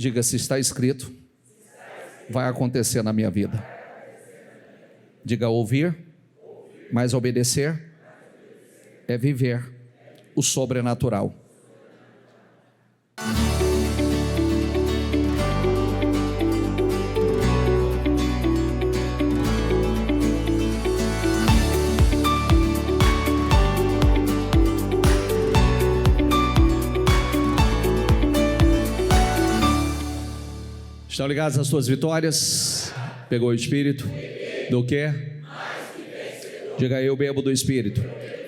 Diga: se está escrito, vai acontecer na minha vida. Diga: ouvir, mas obedecer é viver o sobrenatural. Estão ligados às suas vitórias? Pegou o Espírito? Do quê? Diga: eu bebo do Espírito.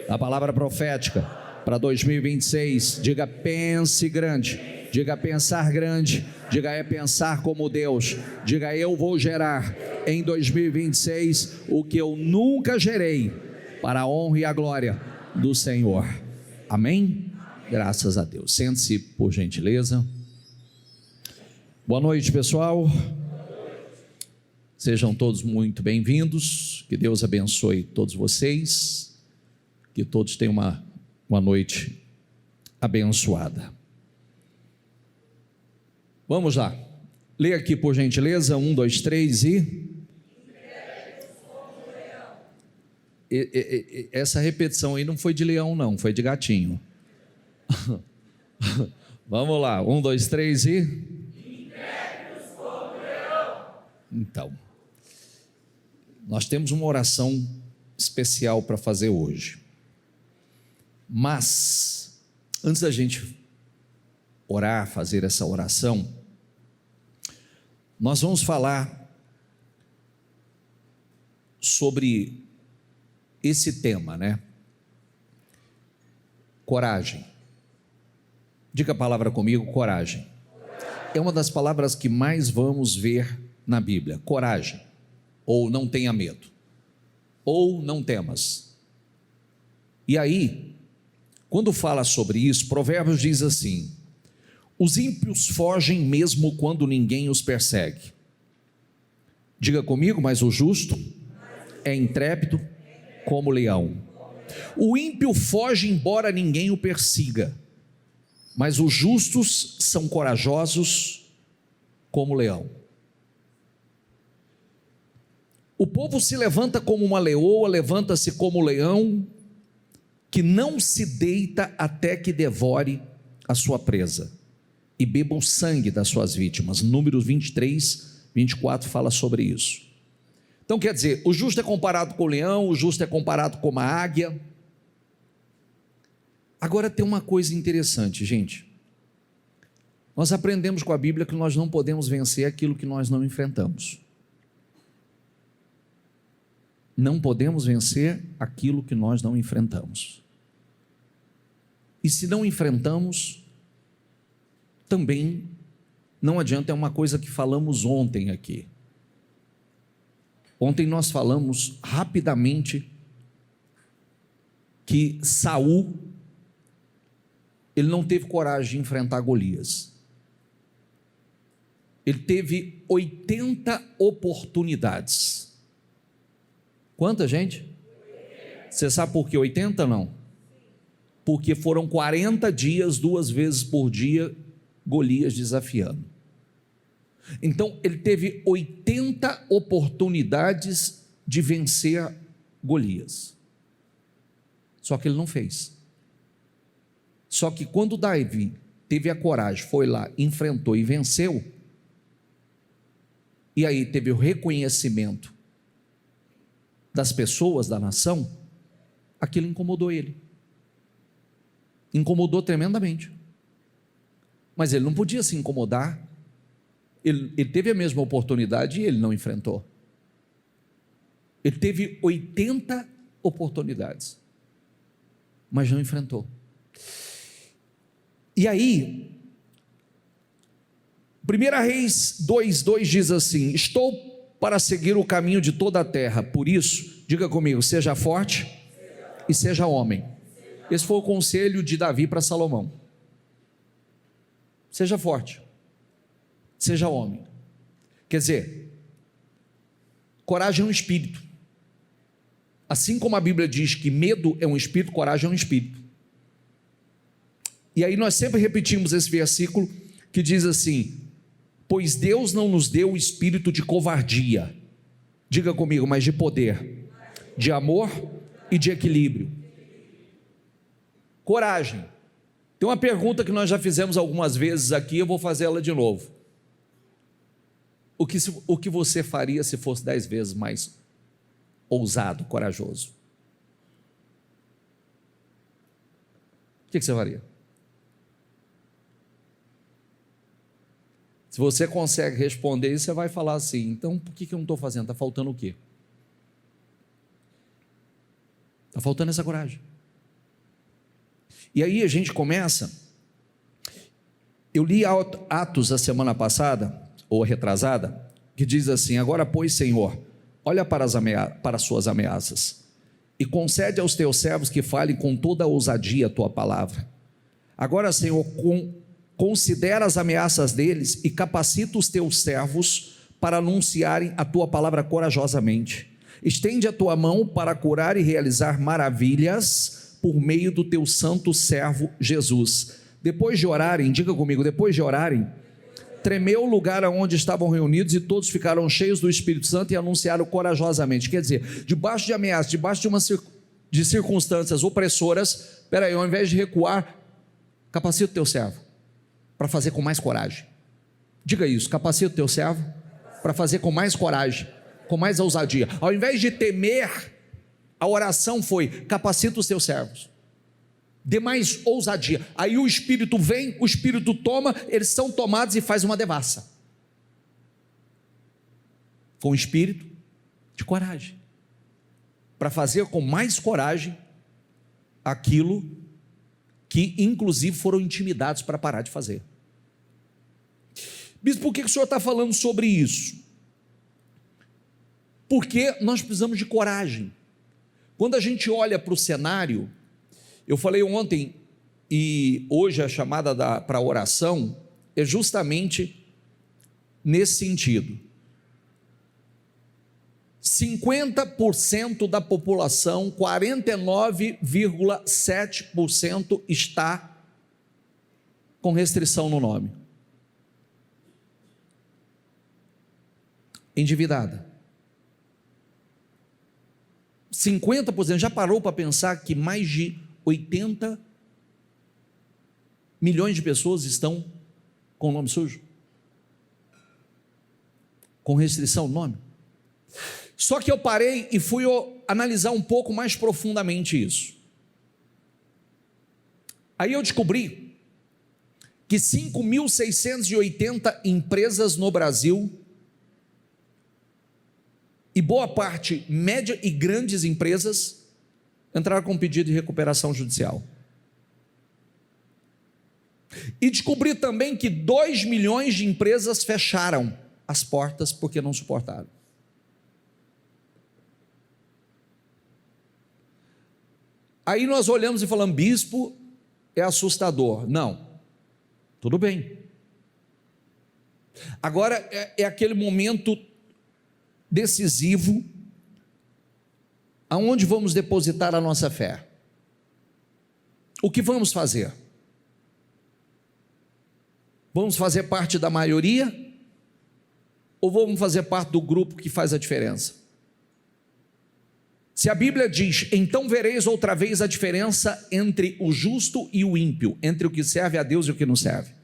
A palavra profética para 2026. Diga: pense grande. Diga: pensar grande. Diga: é pensar como Deus. Diga: eu vou gerar em 2026 o que eu nunca gerei, para a honra e a glória do Senhor. Amém? Graças a Deus. Sente-se, por gentileza. Boa noite, pessoal. Sejam todos muito bem-vindos. Que Deus abençoe todos vocês. Que todos tenham uma noite abençoada. Vamos lá. Leia aqui, por gentileza. 1, 2, 3 e... Essa repetição aí não foi de leão, não. Foi de gatinho. Vamos lá. 1, 2, 3 e... Então, nós temos uma oração especial para fazer hoje. Mas, antes da gente orar, fazer essa oração, nós vamos falar sobre esse tema, né? Coragem. Diga a palavra comigo: coragem. É uma das palavras que mais vamos ver na Bíblia. Coragem, ou não tenha medo, ou não temas. E aí, quando fala sobre isso, Provérbios diz assim: os ímpios fogem mesmo quando ninguém os persegue. Diga comigo: mas o justo é intrépido como leão. O ímpio foge embora ninguém o persiga, mas os justos são corajosos como leão. O povo se levanta como uma leoa, levanta-se como leão, que não se deita até que devore a sua presa, e beba o sangue das suas vítimas. Números 23, 24 fala sobre isso. Então quer dizer, o justo é comparado com o leão, o justo é comparado com a águia. Agora tem uma coisa interessante, gente. Nós aprendemos com a Bíblia que nós não podemos vencer aquilo que nós não enfrentamos. Não podemos vencer aquilo que nós não enfrentamos. E se não enfrentamos, também não adianta. É uma coisa que falamos ontem aqui. Ontem nós falamos rapidamente que Saul, ele não teve coragem de enfrentar Golias. Ele teve 80 oportunidades. Quanta gente? Você sabe por que 80 não? Porque foram 40 dias, 2 vezes por dia, Golias desafiando. Então ele teve 80 oportunidades de vencer Golias. Só que ele não fez. Só que quando Davi teve a coragem, foi lá, enfrentou e venceu, e aí teve o reconhecimento das pessoas, da nação, aquilo incomodou ele. Incomodou tremendamente. Mas ele não podia se incomodar. Ele teve a mesma oportunidade e ele não enfrentou. Ele teve 80 oportunidades, mas não enfrentou. E aí, 1 Reis 2:2 diz assim: estou para seguir o caminho de toda a terra, por isso, diga comigo, seja forte e seja homem. Esse foi o conselho de Davi para Salomão. Seja forte, seja homem. Quer dizer, coragem é um espírito. Assim como a Bíblia diz que medo é um espírito, coragem é um espírito. E aí nós sempre repetimos esse versículo que diz assim: Pois Deus não nos deu o espírito de covardia, diga comigo, mas de poder, de amor e de equilíbrio. Coragem. Tem uma pergunta que nós já fizemos algumas vezes aqui, eu vou fazer ela de novo. O que você faria se fosse 10 vezes mais ousado, corajoso? O que você faria? Se você consegue responder isso, você vai falar assim, então por que eu não estou fazendo? Está faltando o quê? Está faltando essa coragem. E aí a gente começa, eu li Atos a semana passada, ou retrasada, que diz assim: agora pois, Senhor, olha para as suas ameaças, e concede aos teus servos que falem com toda a ousadia a tua palavra. Agora, Senhor, considera as ameaças deles e capacita os teus servos para anunciarem a tua palavra corajosamente. Estende a tua mão para curar e realizar maravilhas por meio do teu santo servo Jesus. Depois de orarem, diga comigo, depois de orarem, tremeu o lugar onde estavam reunidos e todos ficaram cheios do Espírito Santo e anunciaram corajosamente. Quer dizer, debaixo de ameaças, debaixo de circunstâncias opressoras, espera aí, ao invés de recuar, capacita o teu servo para fazer com mais coragem. Diga isso, capacita o teu servo para fazer com mais coragem, com mais ousadia. Ao invés de temer, a oração foi: capacita os teus servos, dê mais ousadia. Aí o Espírito vem, o Espírito toma, eles são tomados e faz uma devassa, com o espírito de coragem, para fazer com mais coragem aquilo que inclusive foram intimidados para parar de fazer. Bispo, por que o senhor está falando sobre isso? Porque nós precisamos de coragem. Quando a gente olha para o cenário, eu falei ontem e hoje a chamada para a oração é justamente nesse sentido. 50% da população, 49,7% está com restrição no nome. Endividada. 50%, já parou para pensar que mais de 80 milhões de pessoas estão com o nome sujo? Com restrição no nome? Só que eu parei e fui analisar um pouco mais profundamente isso. Aí eu descobri que 5.680 empresas no Brasil, e boa parte média e grandes empresas, entraram com pedido de recuperação judicial. E descobri também que 2 milhões de empresas fecharam as portas porque não suportaram. Aí nós olhamos e falamos: bispo, é assustador. Não, tudo bem. Agora é aquele momento decisivo, aonde vamos depositar a nossa fé? O que vamos fazer? Vamos fazer parte da maioria? Ou vamos fazer parte do grupo que faz a diferença? Se a Bíblia diz: então vereis outra vez a diferença entre o justo e o ímpio, entre o que serve a Deus e o que não serve.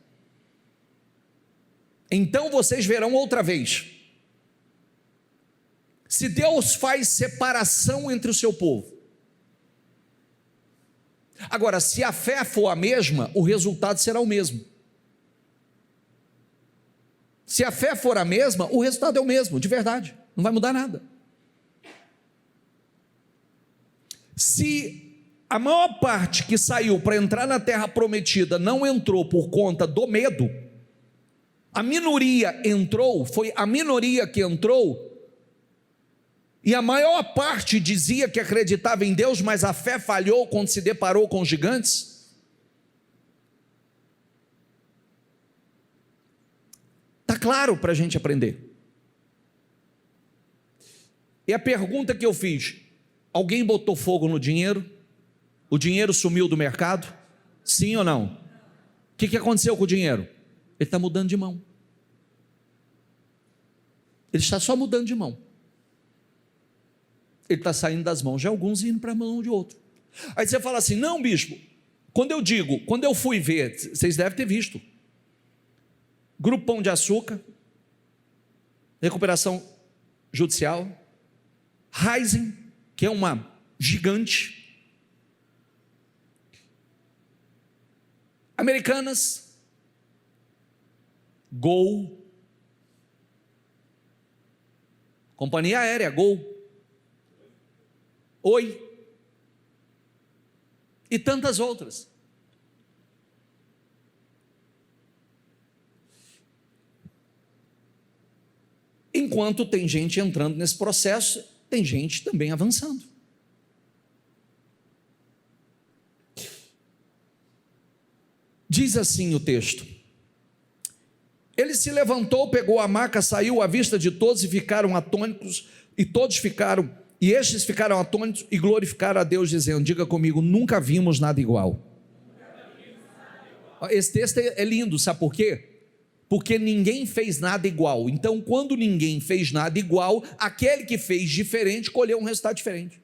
Então vocês verão outra vez. Se Deus faz separação entre o seu povo, agora, se a fé for a mesma, o resultado será o mesmo. Se a fé for a mesma, o resultado é o mesmo, de verdade, não vai mudar nada. Se a maior parte que saiu para entrar na terra prometida não entrou por conta do medo, a minoria entrou, foi a minoria que entrou, e a maior parte dizia que acreditava em Deus, mas a fé falhou quando se deparou com os gigantes. Está claro para a gente aprender. E a pergunta que eu fiz: alguém botou fogo no dinheiro? O dinheiro sumiu do mercado? Sim ou não? O que aconteceu com o dinheiro? Ele está mudando de mão. Ele está só mudando de mão. Ele está saindo das mãos de alguns e indo para a mão de outro. Aí você fala assim: não, bispo, quando eu fui ver, vocês devem ter visto, Grupo Pão de Açúcar, Recuperação Judicial, Rising, que é uma gigante, Americanas, Gol, Companhia Aérea Gol, Oi, e tantas outras. Enquanto tem gente entrando nesse processo, tem gente também avançando. Diz assim o texto: ele se levantou, pegou a maca, saiu à vista de todos e ficaram atônitos, e estes ficaram atônitos e glorificaram a Deus, dizendo, diga comigo, nunca vimos nada igual. Esse texto é lindo, sabe por quê? Porque ninguém fez nada igual. Então, quando ninguém fez nada igual, aquele que fez diferente colheu um resultado diferente.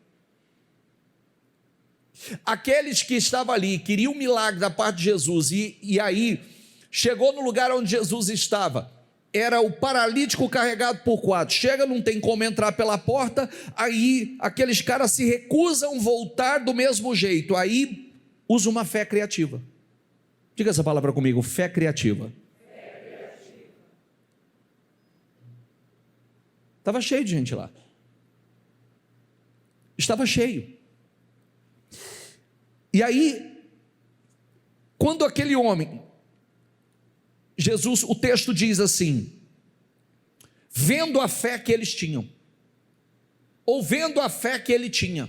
Aqueles que estavam ali, queriam um milagre da parte de Jesus, e aí, chegou no lugar onde Jesus estava, era o paralítico carregado por 4, chega, não tem como entrar pela porta, aí aqueles caras se recusam voltar do mesmo jeito, aí usa uma fé criativa. Diga essa palavra comigo, fé criativa. Estava cheio de gente lá, estava cheio. E aí, quando aquele homem, Jesus, o texto diz assim, vendo a fé que eles tinham, ou vendo a fé que ele tinha,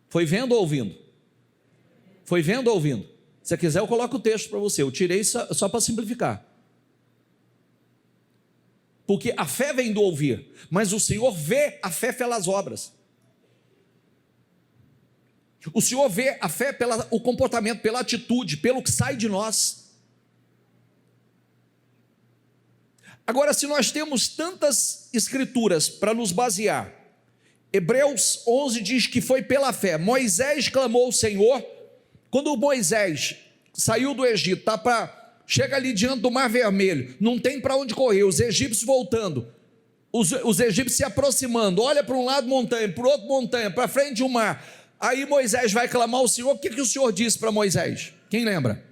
foi vendo ou ouvindo? Foi vendo ou ouvindo? Se você quiser eu coloco o texto para você, eu tirei só para simplificar, porque a fé vem do ouvir, mas o Senhor vê a fé pelas obras. O Senhor vê a fé pelo comportamento, pela atitude, pelo que sai de nós. Agora, se nós temos tantas escrituras para nos basear, Hebreus 11 diz que foi pela fé. Moisés clamou ao Senhor, quando Moisés saiu do Egito, chega ali diante do Mar Vermelho, não tem para onde correr, os egípcios voltando, os egípcios se aproximando, olha para um lado montanha, para o outro montanha, para frente de um mar, aí Moisés vai clamar ao Senhor. O que o Senhor disse para Moisés? Quem lembra?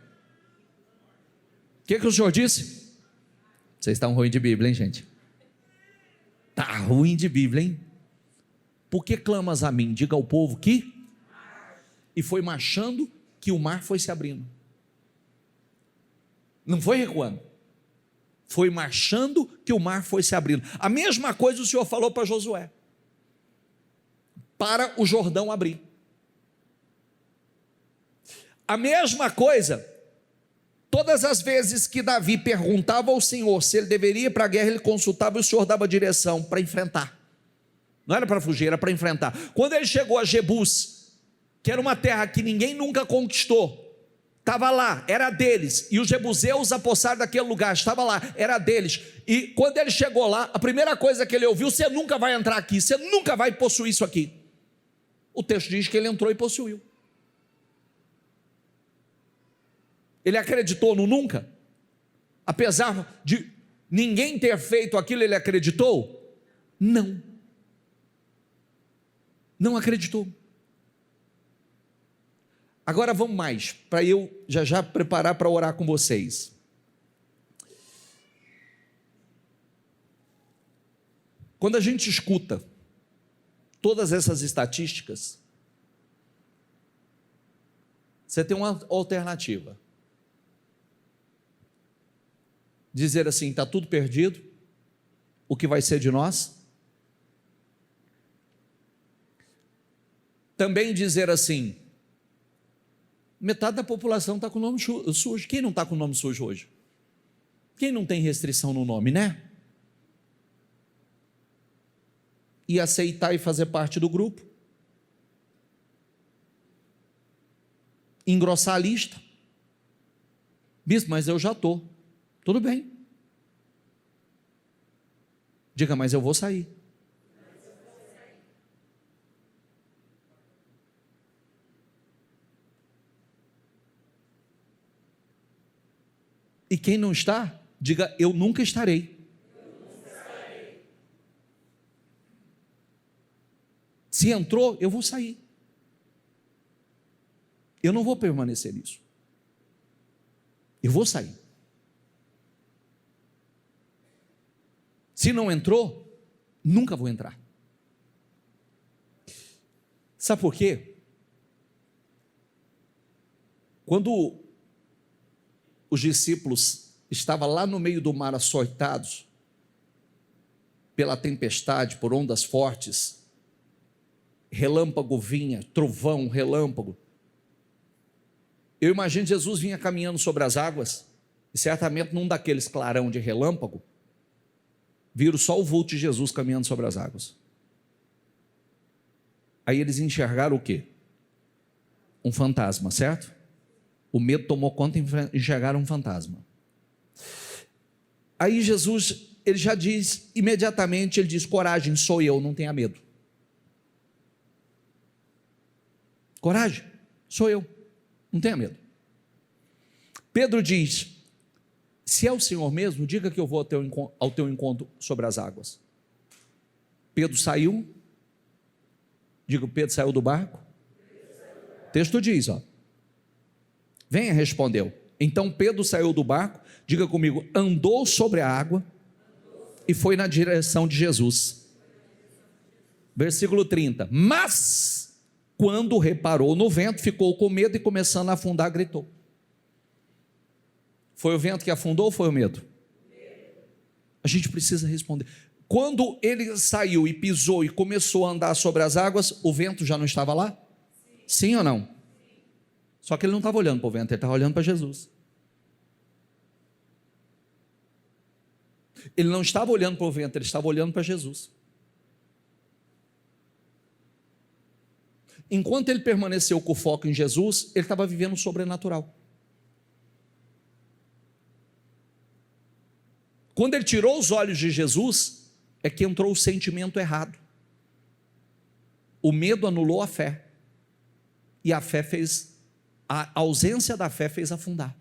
O que o Senhor disse? Vocês estão ruim de Bíblia, hein, gente? Está ruim de Bíblia, hein? Por que clamas a mim? Diga ao povo que... E foi marchando que o mar foi se abrindo. Não foi recuando. Foi marchando que o mar foi se abrindo. A mesma coisa o Senhor falou para Josué. Para o Jordão abrir. A mesma coisa, todas as vezes que Davi perguntava ao Senhor se ele deveria ir para a guerra, ele consultava e o Senhor dava direção para enfrentar. Não era para fugir, era para enfrentar. Quando ele chegou a Jebus, que era uma terra que ninguém nunca conquistou, estava lá, era deles, e os jebuseus apossaram daquele lugar, estava lá, era deles, e quando ele chegou lá, a primeira coisa que ele ouviu, você nunca vai entrar aqui, você nunca vai possuir isso aqui. O texto diz que ele entrou e possuiu. Ele acreditou no nunca? Apesar de ninguém ter feito aquilo, ele acreditou? Não. Não acreditou. Agora vamos mais, para eu já preparar para orar com vocês. Quando a gente escuta todas essas estatísticas, você tem uma alternativa. Dizer assim, está tudo perdido, o que vai ser de nós? Também dizer assim, metade da população está com o nome sujo. Quem não está com o nome sujo hoje? Quem não tem restrição no nome, né? E aceitar e fazer parte do grupo. Engrossar a lista. Bispo, mas eu já estou. Tudo bem. Diga, mas eu vou sair. E quem não está, diga, eu nunca estarei. Se entrou, eu vou sair. Eu não vou permanecer nisso. Eu vou sair. Se não entrou, nunca vou entrar. Sabe por quê? Quando os discípulos estavam lá no meio do mar açoitados pela tempestade, por ondas fortes, relâmpago vinha, trovão, relâmpago. Eu imagino Jesus vinha caminhando sobre as águas, e certamente num daqueles clarão de relâmpago, viram só o vulto de Jesus caminhando sobre as águas. Aí eles enxergaram o quê? Um fantasma, certo? O medo tomou conta e enxergaram um fantasma. Aí Jesus, ele já diz, imediatamente, ele diz, coragem, sou eu, não tenha medo. Coragem, sou eu, não tenha medo. Pedro diz, se é o Senhor mesmo, diga que eu vou ao teu encontro sobre as águas. Pedro saiu, digo, Pedro saiu do barco. O texto diz, ó. Venha, respondeu. Então Pedro saiu do barco, diga comigo, andou sobre a água e foi na direção de Jesus. Versículo 30. Mas, quando reparou no vento, ficou com medo e começando a afundar, gritou. Foi o vento que afundou ou foi o medo? A gente precisa responder. Quando ele saiu e pisou e começou a andar sobre as águas, o vento já não estava lá? Sim ou não? Só que ele não estava olhando para o vento, ele estava olhando para Jesus. Ele não estava olhando para o vento, ele estava olhando para Jesus. Enquanto ele permaneceu com o foco em Jesus, ele estava vivendo o sobrenatural. Quando ele tirou os olhos de Jesus, é que entrou o sentimento errado. O medo anulou a fé. E a fé fez, a ausência da fé fez afundar.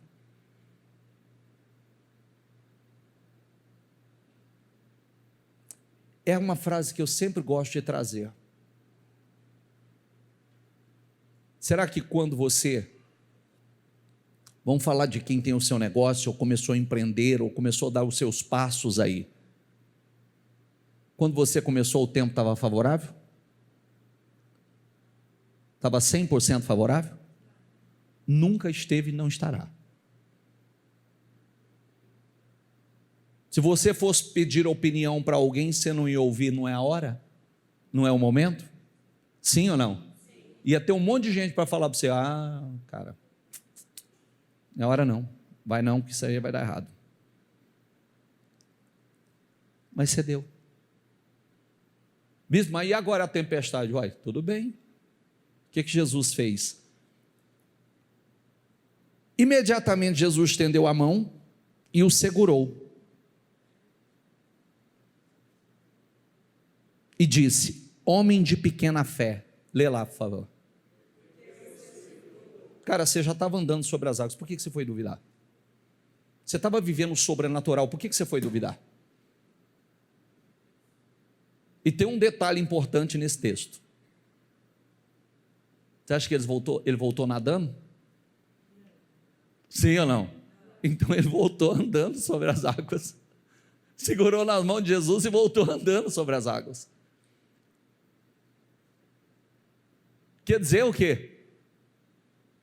É uma frase que eu sempre gosto de trazer. Será que quando você, vamos falar de quem tem o seu negócio, ou começou a empreender, ou começou a dar os seus passos aí, quando você começou o tempo estava favorável? Estava 100% favorável? Nunca esteve e não estará. Se você fosse pedir opinião para alguém, você não ia ouvir, não é a hora? Não é o momento? Sim ou não? Sim. Ia ter um monte de gente para falar para você, cara, não é hora não, vai não, que isso aí vai dar errado. Mas cedeu. Bispo, mas e agora a tempestade? Vai, tudo bem. O que Jesus fez? Imediatamente Jesus estendeu a mão e o segurou. E disse, homem de pequena fé. Lê lá, por favor. Cara, você já estava andando sobre as águas, por que você foi duvidar? Você estava vivendo o sobrenatural, por que você foi duvidar? E tem um detalhe importante nesse texto. Você acha que ele voltou nadando? Sim ou não? Então ele voltou andando sobre as águas. Segurou nas mãos de Jesus e voltou andando sobre as águas. Quer dizer o quê?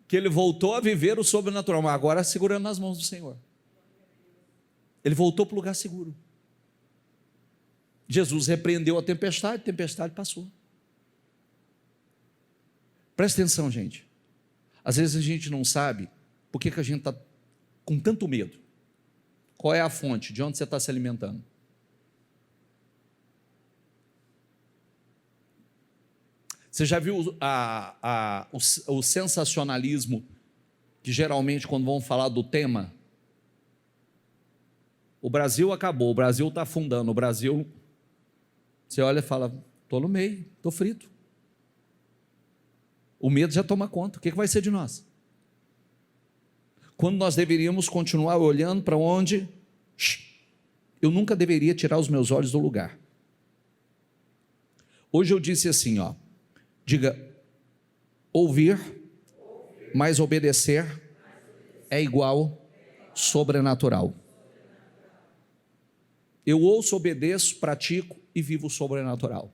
Que ele voltou a viver o sobrenatural, mas agora segurando nas mãos do Senhor. Ele voltou para o lugar seguro. Jesus repreendeu a tempestade passou. Presta atenção, gente. Às vezes a gente não sabe por que a gente está com tanto medo. Qual é a fonte? De onde você está se alimentando? Você já viu o sensacionalismo que geralmente quando vão falar do tema, o Brasil acabou, o Brasil está afundando, o Brasil Você olha e fala: estou no meio, estou frito. O medo já toma conta. O que vai ser de nós? Quando nós deveríamos continuar olhando para onde? Eu nunca deveria tirar os meus olhos do lugar. Hoje eu disse assim, diga: ouvir mais obedecer é igual sobrenatural. Eu ouço, obedeço, pratico e vivo o sobrenatural.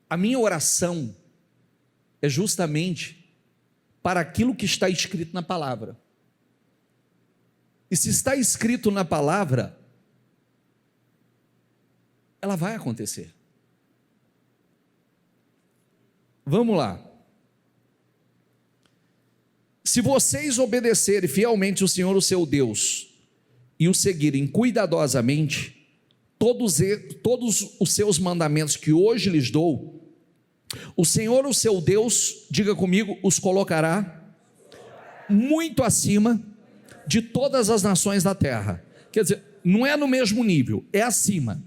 A minha oração é justamente para aquilo que está escrito na palavra. E se está escrito na palavra, ela vai acontecer. Vamos lá. Se vocês obedecerem fielmente o Senhor, o seu Deus, e o seguirem cuidadosamente, todos os seus mandamentos que hoje lhes dou, o Senhor, o seu Deus, diga comigo, os colocará muito acima de todas as nações da terra. Quer dizer, não é no mesmo nível, é acima.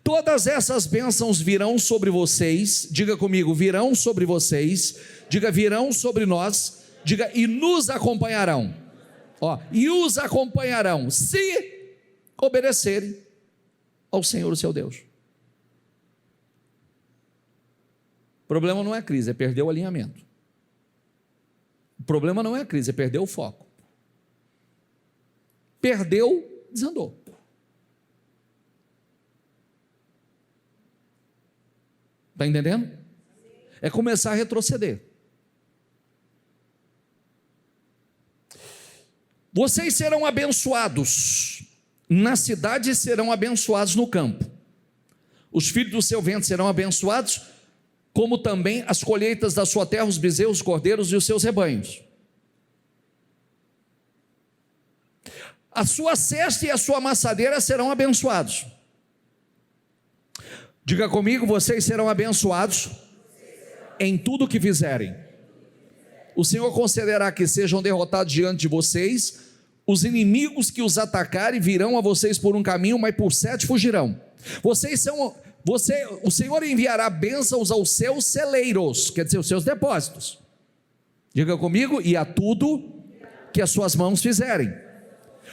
Todas essas bênçãos virão sobre vocês, diga comigo, virão sobre vocês, diga, virão sobre nós, diga, e nos acompanharão. E os acompanharão, se obedecerem ao Senhor, o seu Deus. O problema não é a crise, é perder o alinhamento. O problema não é a crise, é perder o foco. Perdeu, desandou. Está entendendo? É começar a retroceder. Vocês serão abençoados na cidade e serão abençoados no campo. Os filhos do seu ventre serão abençoados, como também as colheitas da sua terra, os bezerros, os cordeiros e os seus rebanhos. A sua cesta e a sua amassadeira serão abençoados. Diga comigo, vocês serão abençoados em tudo o que fizerem. O Senhor concederá que sejam derrotados diante de vocês, os inimigos que os atacarem virão a vocês por um caminho, mas por 7 fugirão. O Senhor enviará bênçãos aos seus celeiros, quer dizer, os seus depósitos. Diga comigo, e a tudo que as suas mãos fizerem.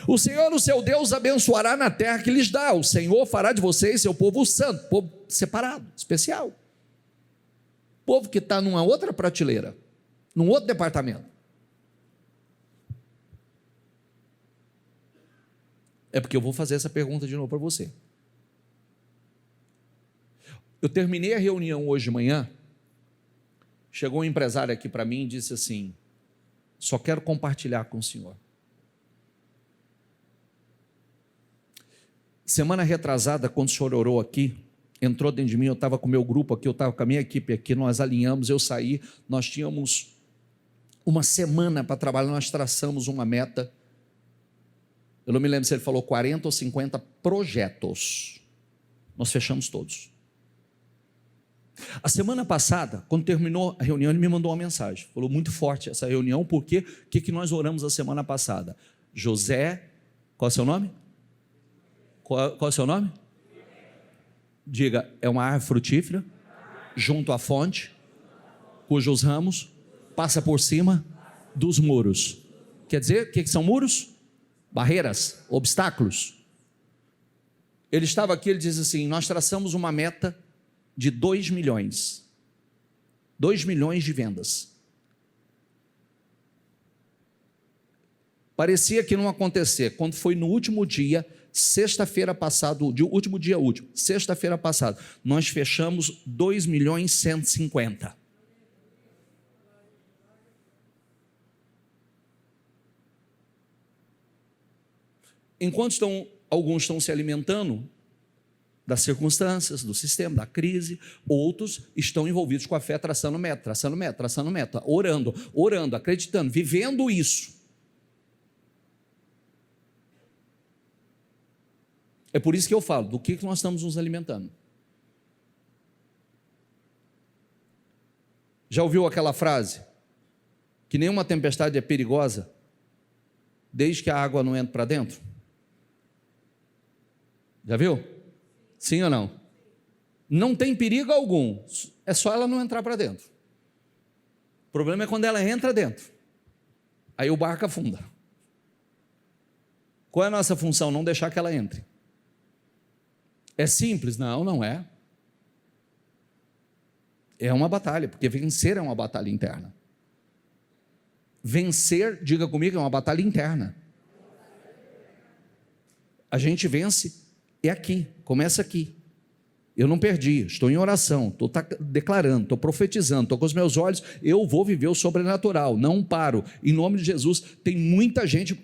O Senhor, o seu Deus, abençoará na terra que lhes dá. O Senhor fará de vocês seu povo santo, povo separado, especial. Povo que está numa outra prateleira, num outro departamento. É porque eu vou fazer essa pergunta de novo para você. Eu terminei a reunião hoje de manhã, chegou um empresário aqui para mim e disse assim: só quero compartilhar com o senhor. Semana retrasada, quando o senhor orou aqui, entrou dentro de mim, eu estava com o meu grupo aqui, eu estava com a minha equipe aqui, nós alinhamos, eu saí, nós tínhamos uma semana para trabalhar, nós traçamos uma meta, eu não me lembro se ele falou 40 ou 50 projetos, nós fechamos todos. A semana passada, quando terminou a reunião, ele me mandou uma mensagem, falou muito forte essa reunião, porque o que nós oramos a semana passada? José, qual é o seu nome? Qual é o seu nome? Diga, é uma árvore frutífera, junto à fonte, cujos ramos passa por cima dos muros. Quer dizer, o que são muros? Barreiras, obstáculos. Ele estava aqui, ele diz assim: nós traçamos uma meta de 2 milhões. 2 milhões de vendas. Parecia que não ia acontecer. Quando foi no último dia, sexta-feira passada, sexta-feira passada, nós fechamos 2 milhões 150. Enquanto alguns estão se alimentando das circunstâncias, do sistema, da crise, outros estão envolvidos com a fé, traçando meta, orando, acreditando, vivendo isso. É por isso que eu falo, do que nós estamos nos alimentando. Já ouviu aquela frase? Que nenhuma tempestade é perigosa, desde que a água não entre para dentro? Já viu? Sim ou não? Não tem perigo algum, é só ela não entrar para dentro. O problema é quando ela entra dentro, aí o barco afunda. Qual é a nossa função? Não deixar que ela entre. É simples? Não, não é. É uma batalha, porque vencer é uma batalha interna. Vencer, diga comigo, é uma batalha interna. A gente vence, é aqui, começa aqui. Eu não perdi, estou em oração, estou declarando, estou profetizando, estou com os meus olhos, eu vou viver o sobrenatural, não paro. Em nome de Jesus, tem muita gente,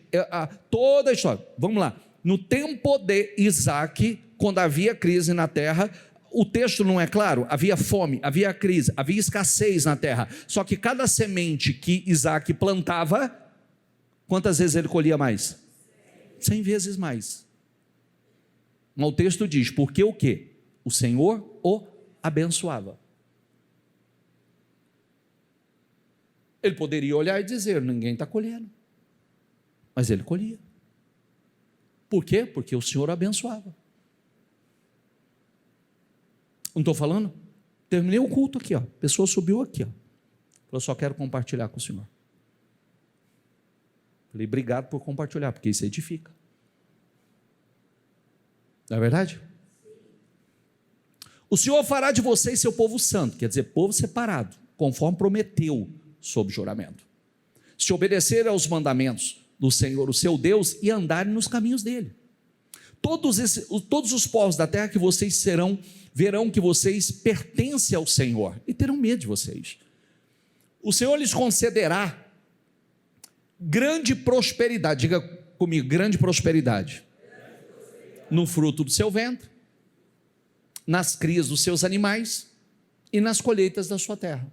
toda a história. Vamos lá, no tempo de Isaac, quando havia crise na terra, o texto não é claro, havia fome, havia crise, havia escassez na terra, só que cada semente que Isaac plantava, quantas vezes ele colhia mais? 100 vezes mais. Mas o texto diz, porque o quê? O Senhor o abençoava. Ele poderia olhar e dizer, ninguém está colhendo, mas ele colhia. Por quê? Porque o Senhor o abençoava. Não estou falando? Terminei o culto aqui, ó. A pessoa subiu aqui, ó. Falou, só quero compartilhar com o Senhor. Falei, obrigado por compartilhar, porque isso edifica. Não é verdade? O Senhor fará de vocês seu povo santo, quer dizer, povo separado, conforme prometeu sob juramento. Se obedecer aos mandamentos do Senhor, o seu Deus, e andarem nos caminhos dele. Todos os povos da terra que vocês verão que vocês pertencem ao Senhor e terão medo de vocês. O Senhor lhes concederá grande prosperidade, diga comigo, grande prosperidade, no fruto do seu ventre, nas crias dos seus animais e nas colheitas da sua terra.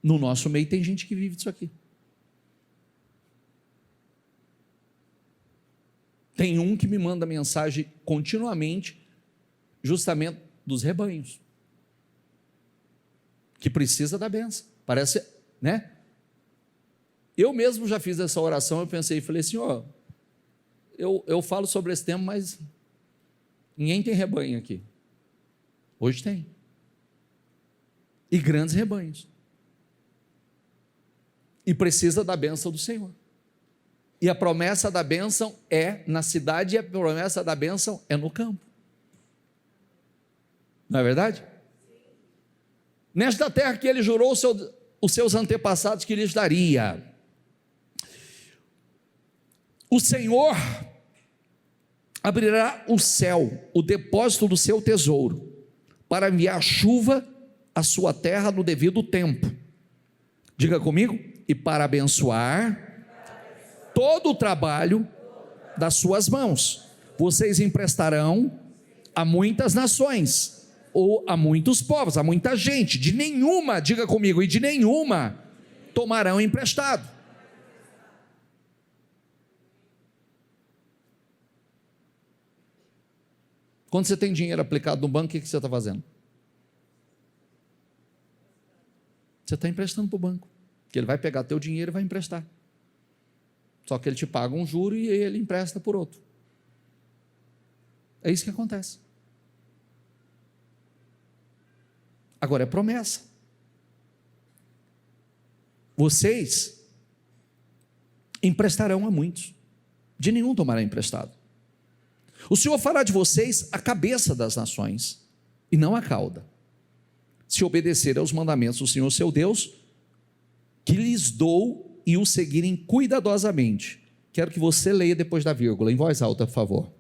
No nosso meio tem gente que vive disso aqui. Tem um que me manda mensagem continuamente, justamente dos rebanhos, que precisa da bênção. Parece, né? Eu mesmo já fiz essa oração, eu pensei, falei assim, ó, eu falo sobre esse tema, mas ninguém tem rebanho aqui. Hoje tem. E grandes rebanhos. E precisa da bênção do Senhor. E a promessa da bênção é na cidade, e a promessa da bênção é no campo. Não é verdade? Nesta terra que ele jurou os seus antepassados que lhes daria. O Senhor abrirá o céu, o depósito do seu tesouro, para enviar chuva à sua terra no devido tempo. Diga comigo, e para abençoar todo o trabalho das suas mãos. Vocês emprestarão a muitas nações, ou a muitos povos, a muita gente. De nenhuma, diga comigo, e de nenhuma tomarão emprestado. Quando você tem dinheiro aplicado no banco, o que você está fazendo? Você está emprestando para o banco, que ele vai pegar teu dinheiro e vai emprestar. Só que ele te paga um juro e ele empresta por outro. É isso que acontece. Agora é promessa. Vocês emprestarão a muitos, de nenhum tomará emprestado. O Senhor fará de vocês a cabeça das nações, e não a cauda, se obedecer aos mandamentos do Senhor seu Deus, que lhes dou, e o seguirem cuidadosamente. Quero que você leia depois da vírgula, em voz alta, por favor.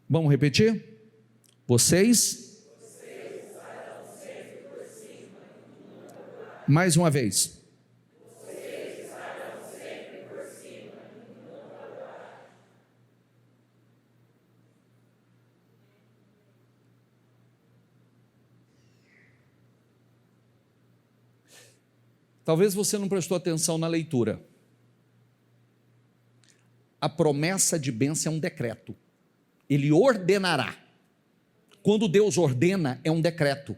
Vamos repetir? Vocês mais uma vez. Talvez você não prestou atenção na leitura. A promessa de bênção é um decreto. Ele ordenará. Quando Deus ordena, é um decreto.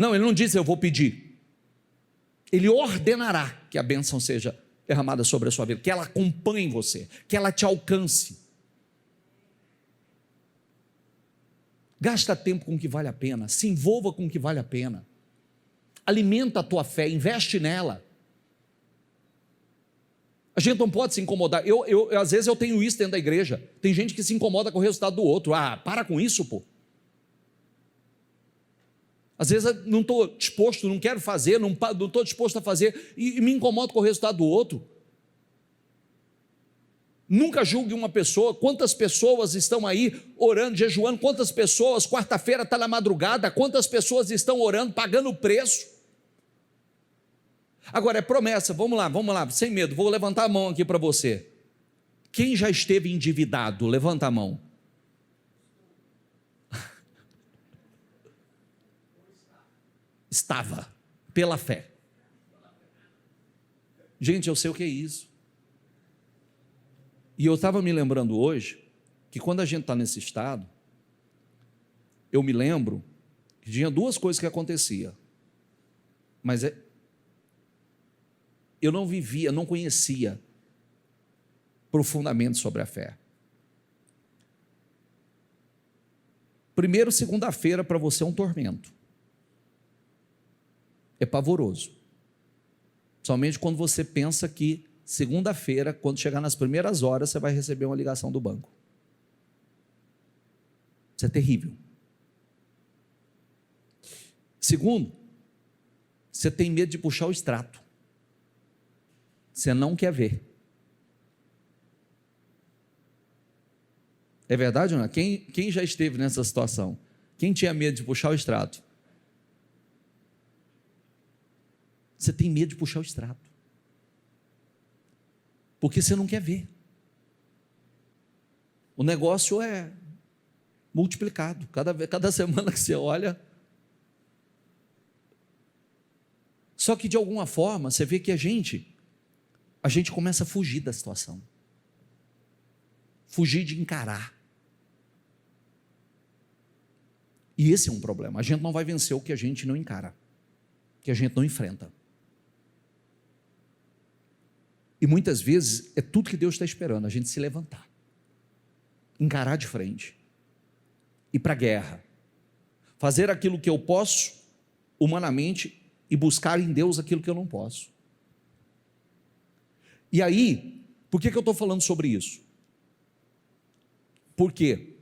Não, ele não disse eu vou pedir. Ele ordenará que a bênção seja derramada sobre a sua vida, que ela acompanhe você, que ela te alcance. Gasta tempo com o que vale a pena, se envolva com o que vale a pena. Alimenta a tua fé, investe nela. A gente não pode se incomodar. Às vezes eu tenho isso dentro da igreja. Tem gente que se incomoda com o resultado do outro. Para com isso, pô. Às vezes eu não estou disposto, não quero fazer, não estou disposto a fazer e me incomodo com o resultado do outro. Nunca julgue uma pessoa. Quantas pessoas estão aí orando, jejuando? Quantas pessoas, quarta-feira está na madrugada, quantas pessoas estão orando, pagando o preço? Agora é promessa, vamos lá, sem medo, vou levantar a mão aqui para você. Quem já esteve endividado, levanta a mão. Estava, pela fé. Gente, eu sei o que é isso. E eu estava me lembrando hoje, que quando a gente está nesse estado, eu me lembro que tinha duas coisas que aconteciam, mas eu não vivia, não conhecia profundamente sobre a fé. Primeiro, segunda-feira para você é um tormento. É pavoroso. Somente quando você pensa que segunda-feira, quando chegar nas primeiras horas, você vai receber uma ligação do banco. Isso é terrível. Segundo, você tem medo de puxar o extrato. Você não quer ver. É verdade ou não? Quem já esteve nessa situação? Quem tinha medo de puxar o extrato? Você tem medo de puxar o extrato. Porque você não quer ver. O negócio é multiplicado. Cada semana que você olha. Só que de alguma forma, você vê que a gente começa a fugir da situação. Fugir de encarar. E esse é um problema. A gente não vai vencer o que a gente não encara, que a gente não enfrenta. E muitas vezes é tudo que Deus está esperando, a gente se levantar, encarar de frente, ir para a guerra, fazer aquilo que eu posso humanamente e buscar em Deus aquilo que eu não posso. E aí, por que eu estou falando sobre isso? Porque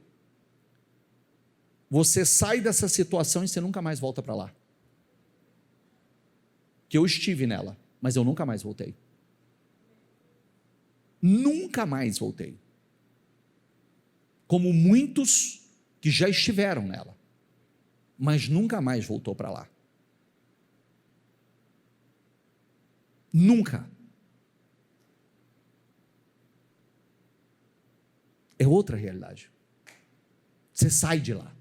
você sai dessa situação e você nunca mais volta para lá. Que eu estive nela, mas eu nunca mais voltei. Nunca mais voltei. Como muitos que já estiveram nela, mas nunca mais voltou para lá. Nunca. É outra realidade. Você sai de lá.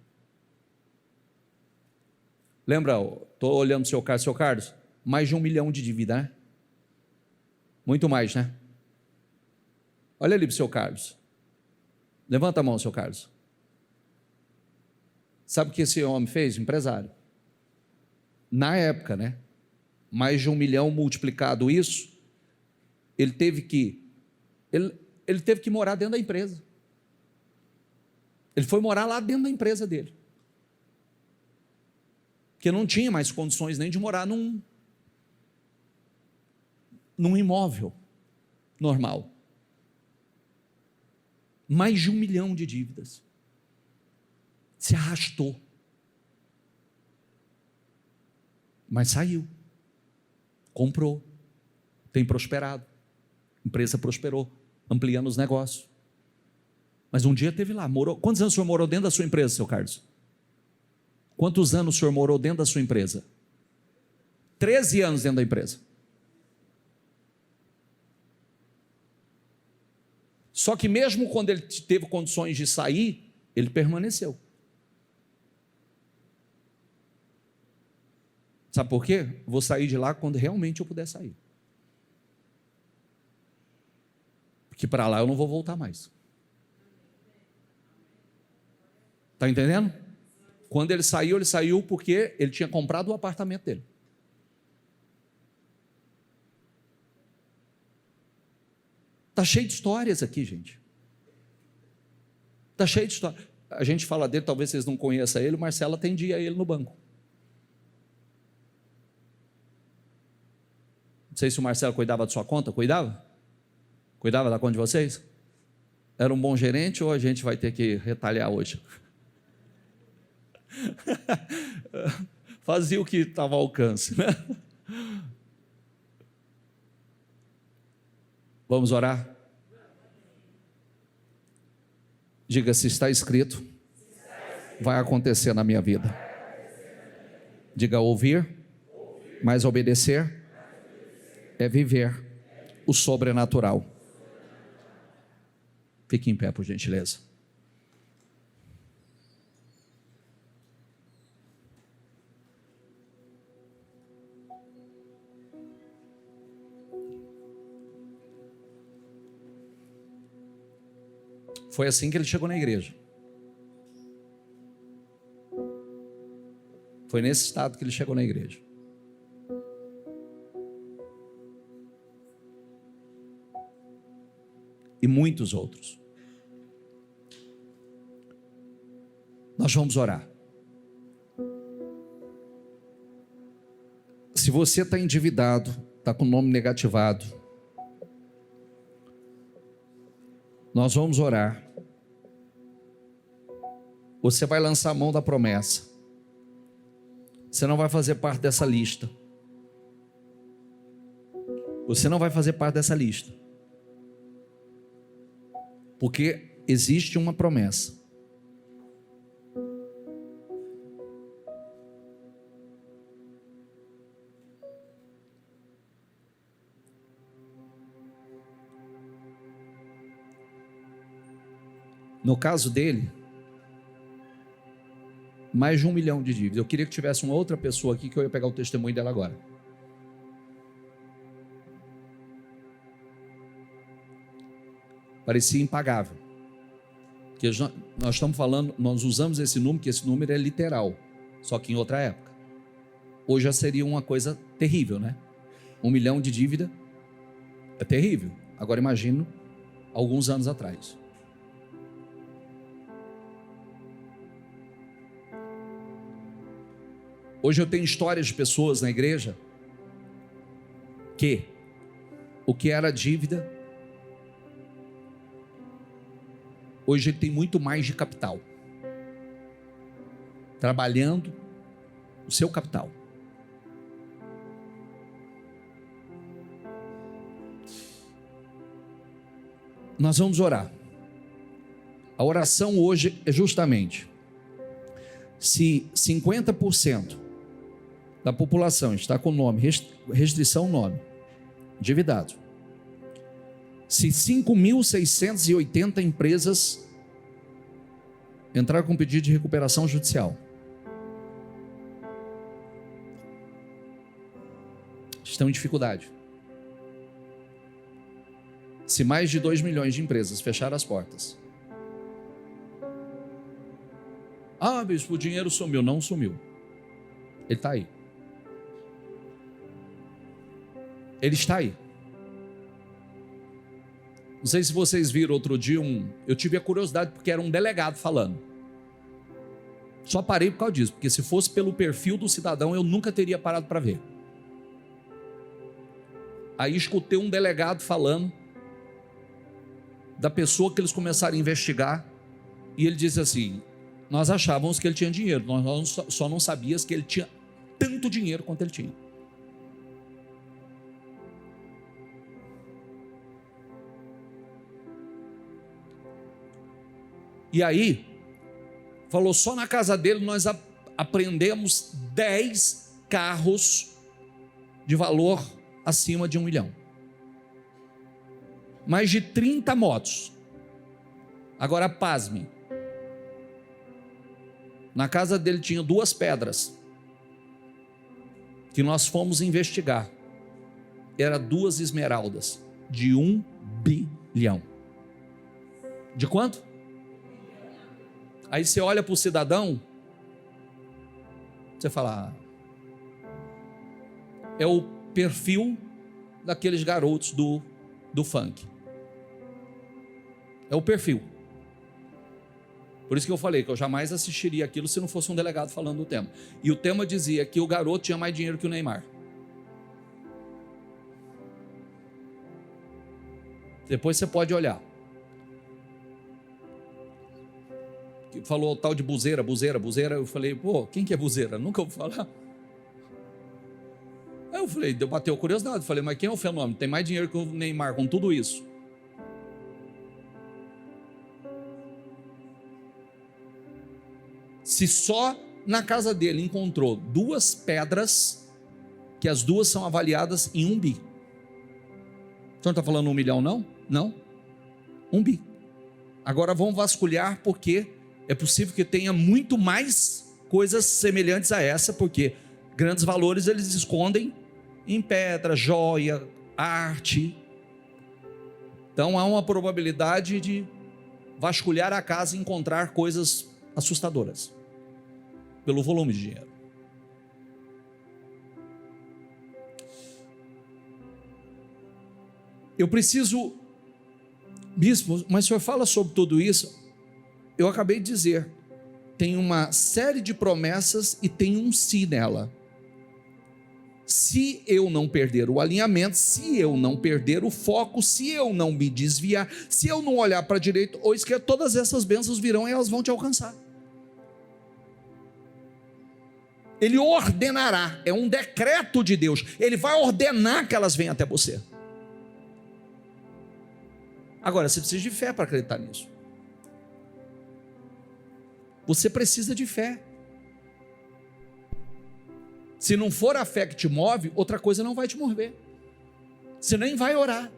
Lembra, estou olhando para o seu Carlos, mais de 1 milhão de dívida, né? Muito mais, né? Olha ali para o seu Carlos. Levanta a mão, seu Carlos. Sabe o que esse homem fez? Empresário. Na época, né? Mais de 1 milhão multiplicado isso, ele teve que morar dentro da empresa. Ele foi morar lá dentro da empresa dele. Porque não tinha mais condições nem de morar num imóvel normal. Mais de 1 milhão de dívidas. Se arrastou. Mas saiu. Comprou. Tem prosperado. A empresa prosperou, ampliando os negócios. Mas um dia teve lá, morou. Quantos anos o senhor morou dentro da sua empresa, seu Carlos? Quantos anos o senhor morou dentro da sua empresa? 13 anos dentro da empresa. Só que mesmo quando ele teve condições de sair, ele permaneceu. Sabe por quê? Vou sair de lá quando realmente eu puder sair. Porque para lá eu não vou voltar mais. Está entendendo? Quando ele saiu porque ele tinha comprado o apartamento dele. Está cheio de histórias aqui, gente. Está cheio de histórias. A gente fala dele, talvez vocês não conheçam ele, o Marcelo atendia ele no banco. Não sei se o Marcelo cuidava da sua conta, cuidava? Cuidava da conta de vocês? Era um bom gerente ou a gente vai ter que retalhar hoje? Fazia o que estava ao alcance, né? Vamos orar? Diga, se está escrito, vai acontecer na minha vida. Diga, ouvir, mas obedecer é viver o sobrenatural. Fique em pé, por gentileza. Foi assim que ele chegou na igreja. Foi nesse estado que ele chegou na igreja. E muitos outros. Nós vamos orar. Se você está endividado, está com o nome negativado, nós vamos orar. Você vai lançar a mão da promessa. Você não vai fazer parte dessa lista. Você não vai fazer parte dessa lista. Porque existe uma promessa. No caso dele, mais de 1 milhão de dívidas. Eu queria que tivesse uma outra pessoa aqui, que eu ia pegar o testemunho dela agora. Parecia impagável. Porque nós estamos falando, nós usamos esse número, que esse número é literal, só que em outra época. Hoje já seria uma coisa terrível, né? 1 milhão de dívida é terrível. Agora imagino alguns anos atrás. Hoje eu tenho histórias de pessoas na igreja que o que era dívida, hoje ele tem muito mais de capital, trabalhando o seu capital. Nós vamos orar. A oração hoje é justamente: se 50% da população está com nome, restrição nome, endividado. Se 5.680 empresas entraram com pedido de recuperação judicial, estão em dificuldade. Se mais de 2 milhões de empresas fecharam as portas. Ah, bispo, o dinheiro sumiu. Não sumiu. Ele está aí. Ele está aí. Não sei se vocês viram outro dia eu tive a curiosidade porque era um delegado falando. Só parei por causa disso, porque se fosse pelo perfil do cidadão eu nunca teria parado para ver. Aí escutei um delegado falando da pessoa que eles começaram a investigar e ele disse assim: nós achávamos que ele tinha dinheiro, nós só não sabíamos que ele tinha tanto dinheiro quanto ele tinha. E aí, falou, só na casa dele nós apreendemos 10 carros de valor acima de 1 milhão. Mais de 30 motos. Agora pasme. Na casa dele tinha 2 pedras que nós fomos investigar. Era 2 esmeraldas de 1 bilhão. De quanto? Aí você olha para o cidadão Você fala, é o perfil daqueles garotos do funk. É o perfil. Por isso que eu falei que eu jamais assistiria aquilo se não fosse um delegado falando do tema. E o tema dizia que o garoto tinha mais dinheiro que o Neymar. Depois você pode olhar. Falou o tal de buzeira. Eu falei, pô, quem que é buzeira? Nunca ouvi falar. Aí eu falei, bateu curiosidade. Falei, mas quem é o fenômeno? Tem mais dinheiro que o Neymar com tudo isso. Se só na casa dele encontrou 2 pedras, que as 2 são avaliadas em 1 bi. O senhor não está falando 1 milhão, não? Não. 1 bi. Agora vamos vasculhar, porque é possível que tenha muito mais coisas semelhantes a essa, porque grandes valores eles escondem em pedra, joia, arte. Então há uma probabilidade de vasculhar a casa e encontrar coisas assustadoras, pelo volume de dinheiro. Eu preciso, bispo, mas o senhor fala sobre tudo isso? Eu acabei de dizer, tem uma série de promessas e tem um se nela. Se eu não perder o alinhamento, se eu não perder o foco, se eu não me desviar, se eu não olhar para a direita ou esquerda, todas essas bênçãos virão e elas vão te alcançar. Ele ordenará, é um decreto de Deus, ele vai ordenar que elas venham até você. Agora, você precisa de fé para acreditar nisso. Você precisa de fé. Se não for a fé que te move, outra coisa não vai te mover. Você nem vai orar.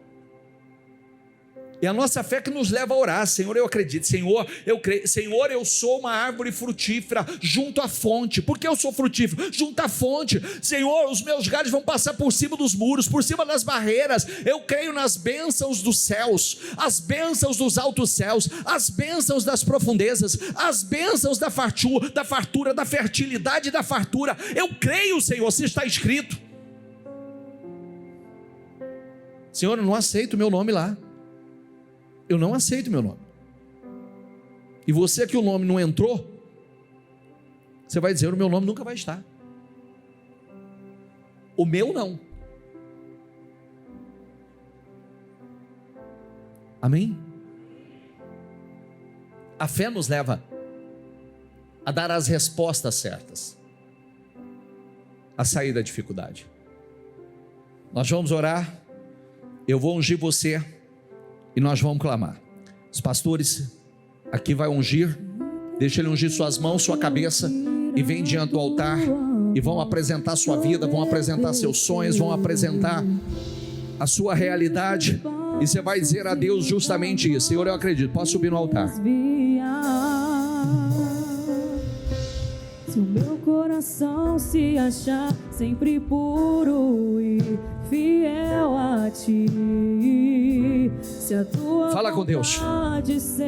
É a nossa fé que nos leva a orar. Senhor, eu acredito. Senhor, eu creio. Senhor, eu sou uma árvore frutífera junto à fonte. Por que eu sou frutífero? Junto à fonte. Senhor, os meus galhos vão passar por cima dos muros, por cima das barreiras. Eu creio nas bênçãos dos céus, as bênçãos dos altos céus, as bênçãos das profundezas, as bênçãos da fartura, da fertilidade e da fartura. Eu creio, Senhor, se está escrito. Senhor, eu não aceito o meu nome lá. Eu não aceito meu nome. E você que o nome não entrou, você vai dizer, o meu nome nunca vai estar. O meu não. Amém? A fé nos leva a dar as respostas certas, a sair da dificuldade. Nós vamos orar, eu vou ungir você e nós vamos clamar. Os pastores aqui vai ungir, deixa ele ungir suas mãos, sua cabeça, e vem diante do altar e vão apresentar sua vida, vão apresentar seus sonhos, vão apresentar a sua realidade, e você vai dizer a Deus justamente isso. Senhor, eu acredito. Posso subir no altar? Se o meu coração se achar sempre puro e fiel a ti, se a tua fala com Deus.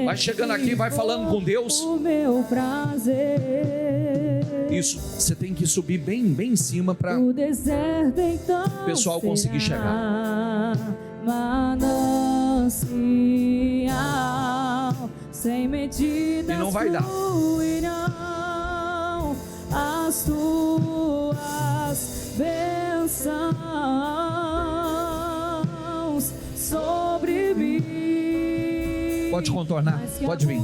Vai chegando aqui, vai falando com Deus. O meu prazer. Isso, você tem que subir bem em cima para o deserto então o pessoal conseguir chegar. Manancial sem medida. E não vai dar. As tuas bênçãos sobre mim. Pode contornar, pode vir.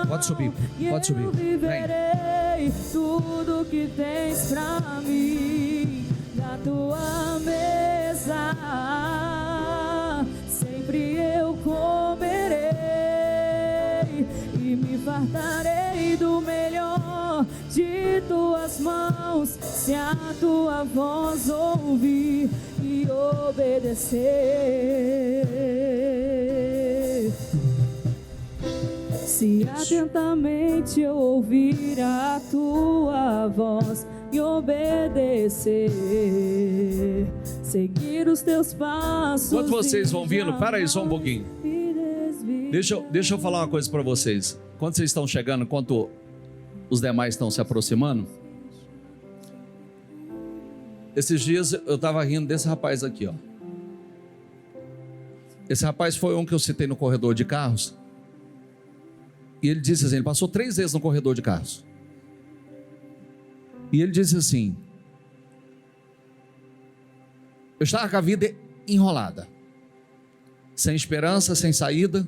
Pode subir, pode subir. Viverei tudo que tens pra mim, da tua mesa sempre eu comerei e me fartarei do melhor de tuas mãos, se a tua voz ouvir e obedecer. Se atentamente eu ouvir a tua voz e obedecer, seguir os teus passos. Quando vocês vão vindo, para aí só um pouquinho. Deixa eu falar uma coisa para vocês. Quando vocês estão chegando, enquanto os demais estão se aproximando, Esses dias eu estava rindo desse rapaz aqui, ó. Esse rapaz foi um que eu citei no corredor de carros. E ele disse assim, ele passou 3 vezes no corredor de carros. E ele disse assim: eu estava com a vida enrolada, sem esperança, sem saída.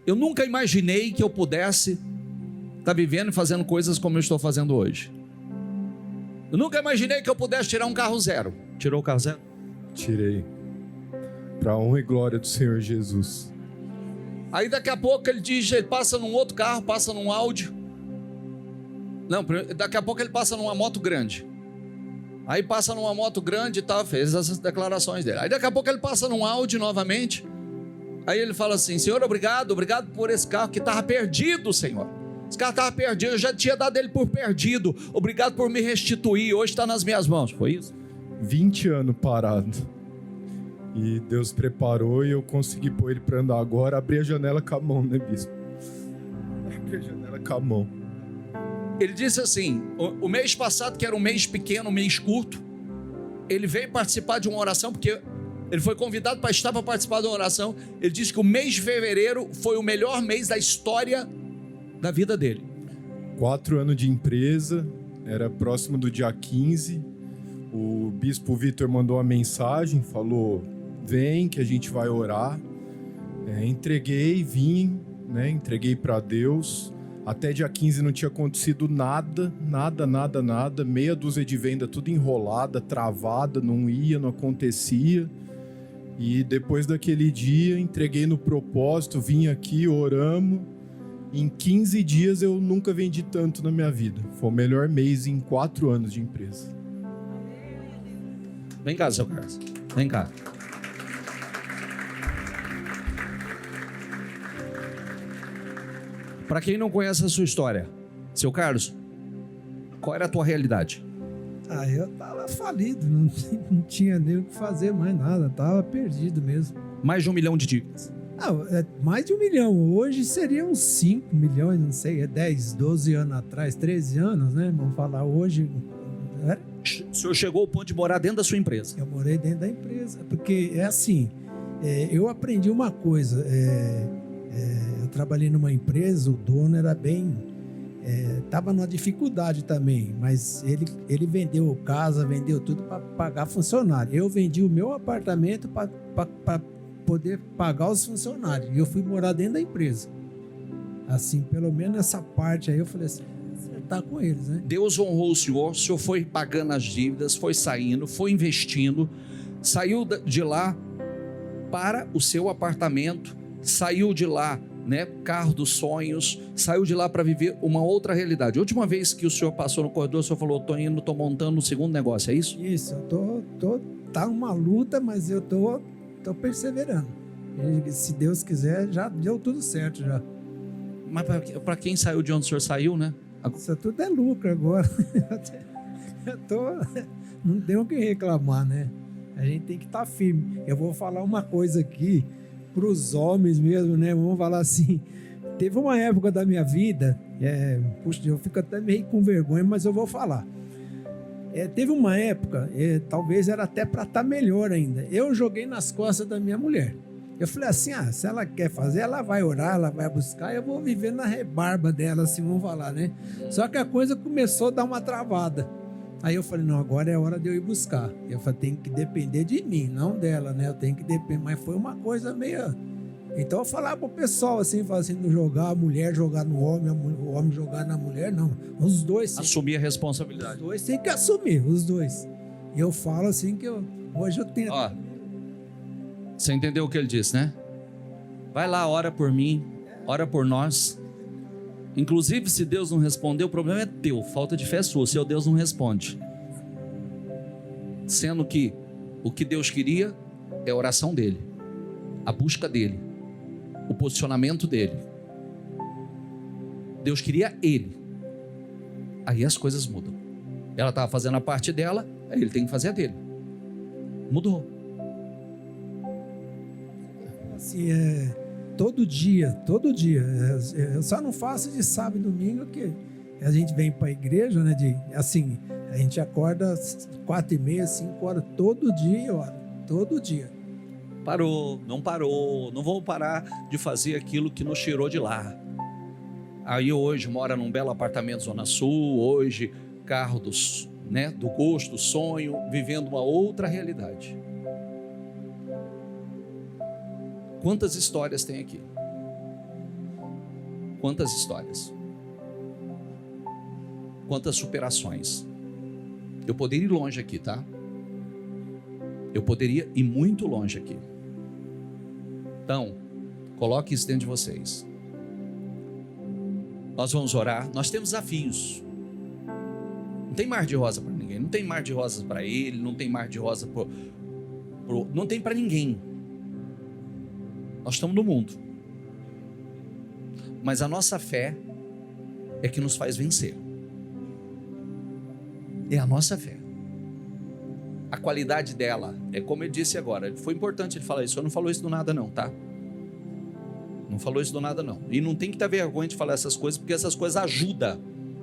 Eu nunca imaginei que eu pudesse estar vivendo e fazendo coisas como eu estou fazendo hoje. Eu nunca imaginei que eu pudesse tirar um carro zero. Tirou o carro zero? Tirei. Para a honra e glória do Senhor Jesus. Aí daqui a pouco ele diz, ele passa num outro carro, passa num Audi. Não, daqui a pouco ele passa numa moto grande. Aí passa numa moto grande e tal, fez essas declarações dele. Aí daqui a pouco ele passa num Audi novamente. Aí ele fala assim: Senhor, obrigado por esse carro que estava perdido, Senhor. Esse carro estava perdido, eu já tinha dado ele por perdido. Obrigado por me restituir, hoje está nas minhas mãos. Foi isso? 20 anos parado. E Deus preparou e eu consegui pôr ele para andar agora. Abri a janela com a mão, né, bispo? Abri a janela com a mão. Ele disse assim, o mês passado, que era um mês pequeno, um mês curto, ele veio participar de uma oração, porque ele foi convidado para estar para participar de uma oração. Ele disse que o mês de fevereiro foi o melhor mês da história da vida dele. 4 anos de empresa, era próximo do dia 15. O bispo Vitor mandou uma mensagem, falou: vem que a gente vai orar. Entreguei, vim, né? Entreguei para Deus. Até dia 15 não tinha acontecido nada. Meia dúzia de venda, tudo enrolada, travada, não ia, não acontecia. E depois daquele dia, entreguei no propósito, vim aqui, oramos. Em 15 dias eu nunca vendi tanto na minha vida. Foi o melhor mês em 4 anos de empresa. Vem cá, seu Carlos. Vem cá. Para quem não conhece a sua história, seu Carlos, qual era a tua realidade? Eu tava falido, não tinha nem o que fazer mais nada, tava perdido mesmo. Mais de 1 milhão de dívidas. Mais de 1 milhão, hoje seriam uns 5 milhões, não sei, 10, 12 anos atrás, 13 anos, né? Vamos falar hoje. O senhor chegou ao ponto de morar dentro da sua empresa? Eu morei dentro da empresa, porque é assim, eu aprendi uma coisa, eu trabalhei numa empresa, o dono era bem... Estava numa dificuldade também, mas ele vendeu casa, vendeu tudo para pagar funcionário. Eu vendi o meu apartamento para poder pagar os funcionários. E eu fui morar dentro da empresa. Assim, pelo menos essa parte aí, eu falei assim, acertar com eles, né? Deus honrou o senhor foi pagando as dívidas, foi saindo, foi investindo, saiu de lá para o seu apartamento, saiu de lá, né, carro dos sonhos, saiu de lá para viver uma outra realidade. A última vez que o senhor passou no corredor, o senhor falou: tô montando um segundo negócio, é isso? Isso, tá uma luta, mas eu tô perseverando. E, se Deus quiser, já deu tudo certo já. Mas para quem saiu de onde o senhor saiu, né? Isso tudo é lucro agora. Não tenho o que reclamar, né? A gente tem que estar firme. Eu vou falar uma coisa aqui para os homens mesmo, né? Vamos falar assim, teve uma época da minha vida, puxa, eu fico até meio com vergonha, mas eu vou falar. Teve uma época, talvez era até para estar melhor ainda, eu joguei nas costas da minha mulher. Eu falei assim, se ela quer fazer, ela vai orar, ela vai buscar, eu vou viver na rebarba dela, assim, vamos falar, né? Só que a coisa começou a dar uma travada. Aí eu falei, não, agora é hora de eu ir buscar. Eu falei, tem que depender de mim, não dela, né? Eu tenho que depender. Mas foi uma coisa meio... Então eu falava pro pessoal assim, não jogar a mulher jogar no homem, o homem jogar na mulher, não. Os dois... Assumir a responsabilidade. Os dois têm que assumir, os dois. E eu falo assim que hoje eu tenho... Você entendeu o que ele disse, né? Vai lá, ora por mim, ora por nós. Inclusive, se Deus não responder, o problema é teu, falta de fé sua, se Deus não responde. Sendo que o que Deus queria é a oração dele, a busca dele, o posicionamento dele. Deus queria ele. Aí as coisas mudam. Ela estava fazendo a parte dela, aí ele tem que fazer a dele. Mudou. Assim, todo dia, eu só não faço de sábado e domingo, que a gente vem para a igreja, né, A gente acorda às 4h30, 5 horas, todo dia, ora, todo dia. Parou, não vamos parar de fazer aquilo que nos tirou de lá. Aí hoje mora num belo apartamento Zona Sul, hoje carro do gosto, sonho, vivendo uma outra realidade. Quantas histórias tem aqui? Quantas histórias? Quantas superações? Eu poderia ir longe aqui, tá? Eu poderia ir muito longe aqui. Então, coloque isso dentro de vocês. Nós vamos orar. Nós temos desafios. Não tem mar de rosa para ninguém. Não tem mar de rosas para ele. Não tem mar de rosa não tem para ninguém. Nós estamos no mundo. Mas a nossa fé é que nos faz vencer. É a nossa fé. A qualidade dela é como ele disse agora. Foi importante ele falar isso. Eu não falou isso do nada não, tá? Não falou isso do nada não. E não tem que ter vergonha de falar essas coisas, porque essas coisas ajudam.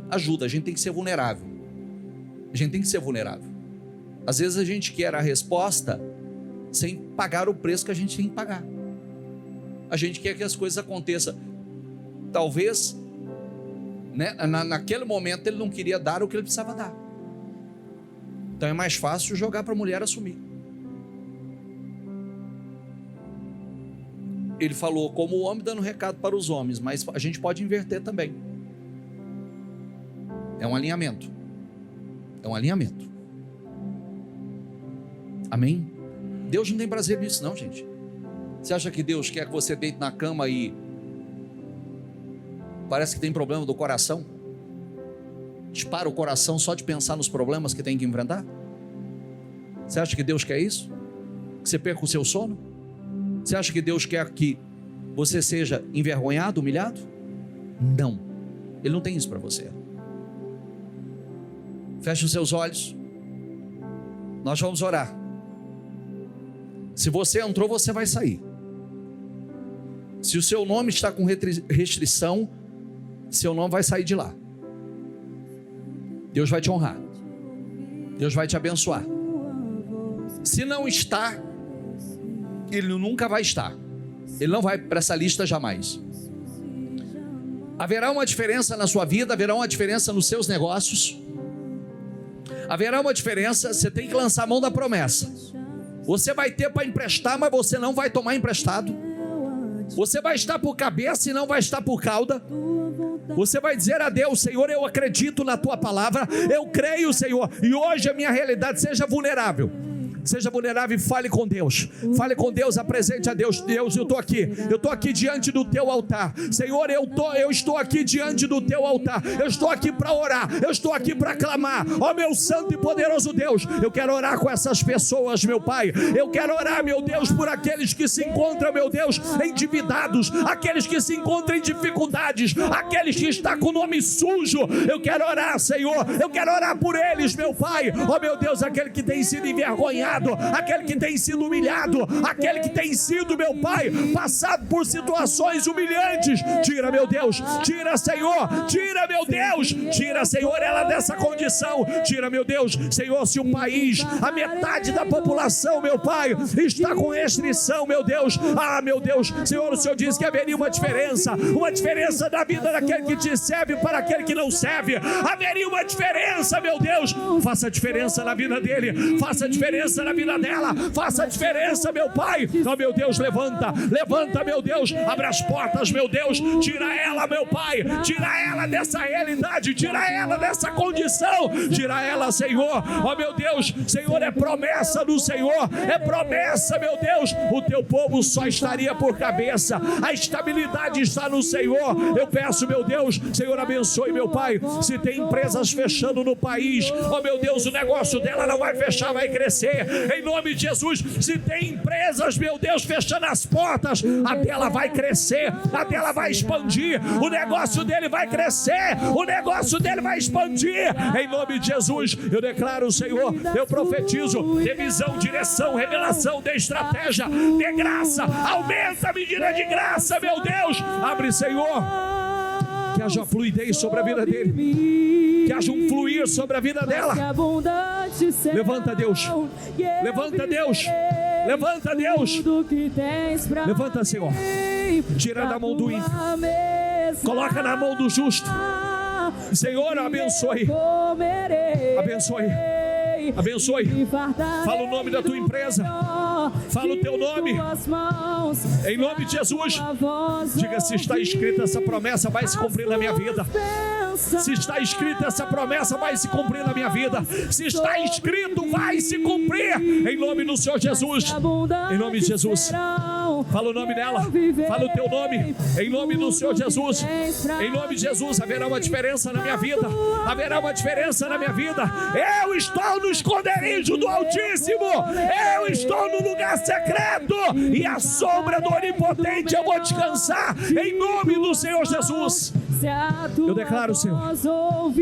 A gente tem que ser vulnerável. A gente tem que ser vulnerável. Às vezes a gente quer a resposta sem pagar o preço que a gente tem que pagar. A gente quer que as coisas aconteçam. Talvez, né, naquele momento ele não queria dar o que ele precisava dar. Então é mais fácil jogar para a mulher assumir. Ele falou como o homem dando recado para os homens, mas a gente pode inverter também. É um alinhamento. É um alinhamento. Amém? Deus não tem prazer nisso não, gente. Você acha que Deus quer que você deite na cama e parece que tem problema do coração? Dispara o coração só de pensar nos problemas que tem que enfrentar? Você acha que Deus quer isso? Que você perca o seu sono? Você acha que Deus quer que você seja envergonhado, humilhado? Não. Ele não tem isso para você. Feche os seus olhos. Nós vamos orar. Se você entrou, você vai sair. Se o seu nome está com restrição, seu nome vai sair de lá. Deus vai te honrar. Deus vai te abençoar. Se não está, ele nunca vai estar. Ele não vai para essa lista jamais. Haverá uma diferença na sua vida, haverá uma diferença nos seus negócios. Haverá uma diferença, você tem que lançar a mão da promessa. Você vai ter para emprestar, mas você não vai tomar emprestado. Você vai estar por cabeça e não vai estar por cauda. Você vai dizer a Deus: Senhor, eu acredito na tua palavra, eu creio, Senhor, e hoje a minha realidade seja vulnerável. Seja vulnerável e fale com Deus. Fale com Deus, apresente a Deus. Deus, eu estou aqui diante do teu altar. Senhor, eu estou aqui diante do teu altar. Eu estou aqui para orar. Eu estou aqui para clamar. Ó meu santo e poderoso Deus, eu quero orar com essas pessoas, meu Pai. Eu quero orar, meu Deus, por aqueles que se encontram, meu Deus, endividados, aqueles que se encontram em dificuldades, aqueles que estão com o nome sujo. Eu quero orar, Senhor. Eu quero orar por eles, meu Pai. Ó meu Deus, aquele que tem sido envergonhado, aquele que tem sido humilhado, aquele que tem sido, meu Pai, passado por situações humilhantes. Tira, meu Deus, tira, Senhor, tira, meu Deus, tira, Senhor, ela dessa condição. Tira, meu Deus, Senhor, se o país, a metade da população, meu Pai, está com restrição, meu Deus, meu Deus, Senhor, o Senhor disse que haveria uma diferença na vida daquele que te serve para aquele que não serve. Haveria uma diferença, meu Deus. Faça a diferença na vida dele, faça a diferença na vida dela, faça a diferença, meu Pai. Oh, meu Deus, levanta, meu Deus, abre as portas, meu Deus, tira ela, meu Pai, tira ela dessa realidade, tira ela dessa condição, tira ela, Senhor. Oh, meu Deus, Senhor, é promessa do Senhor, é promessa, meu Deus, o teu povo só estaria por cabeça, a estabilidade está no Senhor. Eu peço, meu Deus, Senhor, abençoe, meu Pai, se tem empresas fechando no país, oh, meu Deus, o negócio dela não vai fechar, vai crescer. Em nome de Jesus, se tem empresas, meu Deus, fechando as portas, a dela vai crescer, a dela vai expandir, o negócio dele vai crescer, o negócio dele vai expandir. Em nome de Jesus, eu declaro, Senhor, eu profetizo, de visão, direção, revelação, de estratégia, de graça, aumenta a medida de graça, meu Deus. Abre, Senhor, que Que haja uma fluidez sobre a vida dele. Que haja um fluir sobre a vida dela. Levanta, Deus. Levanta, Deus. Levanta, Deus. Levanta, Senhor. Tira da mão do ímpio. Coloca na mão do justo. Senhor, abençoe. Abençoe. Abençoe. Fala o nome da tua empresa. Fala o teu nome. Em nome de Jesus. Diga: se está escrita essa promessa, vai se cumprir na minha vida. Se está escrita essa promessa, vai se cumprir na minha vida. Se está escrito, vai se cumprir. Em nome do Senhor Jesus. Em nome de Jesus. Fala o nome dela. Fala o teu nome. Em nome do Senhor Jesus. Em nome de Jesus. Haverá uma diferença na minha vida. Haverá uma diferença na minha vida. Eu estou no esconderijo do Altíssimo. Eu estou no lugar secreto. E a sombra do Onipotente eu vou descansar. Em nome do Senhor Jesus. Eu declaro, Senhor.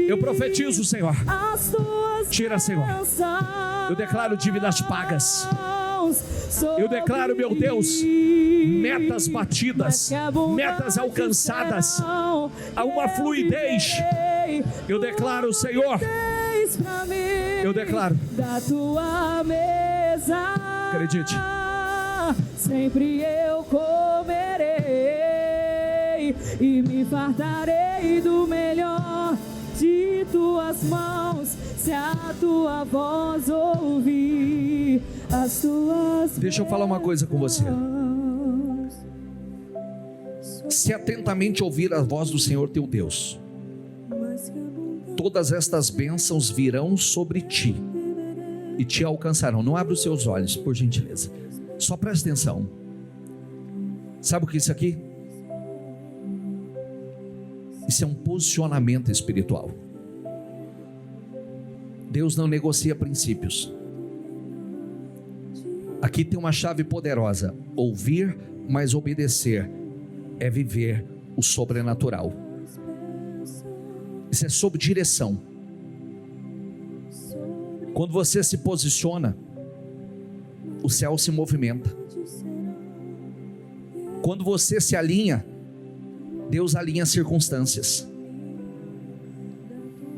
Eu profetizo, Senhor. Tira, Senhor. Eu declaro dívidas pagas. Eu declaro, meu Deus, metas batidas, metas alcançadas. Há uma fluidez. Eu declaro, Senhor. Eu declaro. Da tua mesa. Acredite. Sempre eu comerei e me fartarei do melhor de tuas mãos, se a tua voz ouvir as tuas. Deixa eu falar uma coisa com você. Se atentamente ouvir a voz do Senhor teu Deus, todas estas bênçãos virão sobre ti e te alcançarão. Não abra os seus olhos, por gentileza. Só presta atenção. Sabe o que é isso aqui? Isso é um posicionamento espiritual. Deus não negocia princípios. Aqui tem uma chave poderosa: ouvir, mas obedecer é viver o sobrenatural. Isso é sob direção. Quando você se posiciona, o céu se movimenta. Quando você se alinha, Deus alinha as circunstâncias.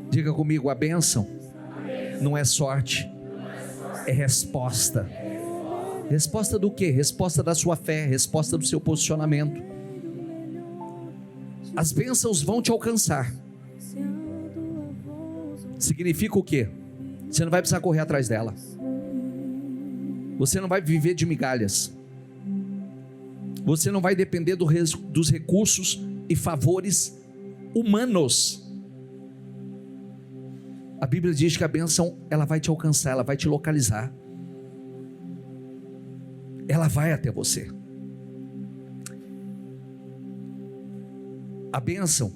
Diga comigo: a bênção não é sorte, é resposta. Resposta do quê? Resposta da sua fé, resposta do seu posicionamento. As bênçãos vão te alcançar. Significa o quê? Você não vai precisar correr atrás dela. Você não vai viver de migalhas. Você não vai depender dos recursos e favores humanos. A Bíblia diz que a bênção, ela vai te alcançar, ela vai te localizar. Ela vai até você. A bênção,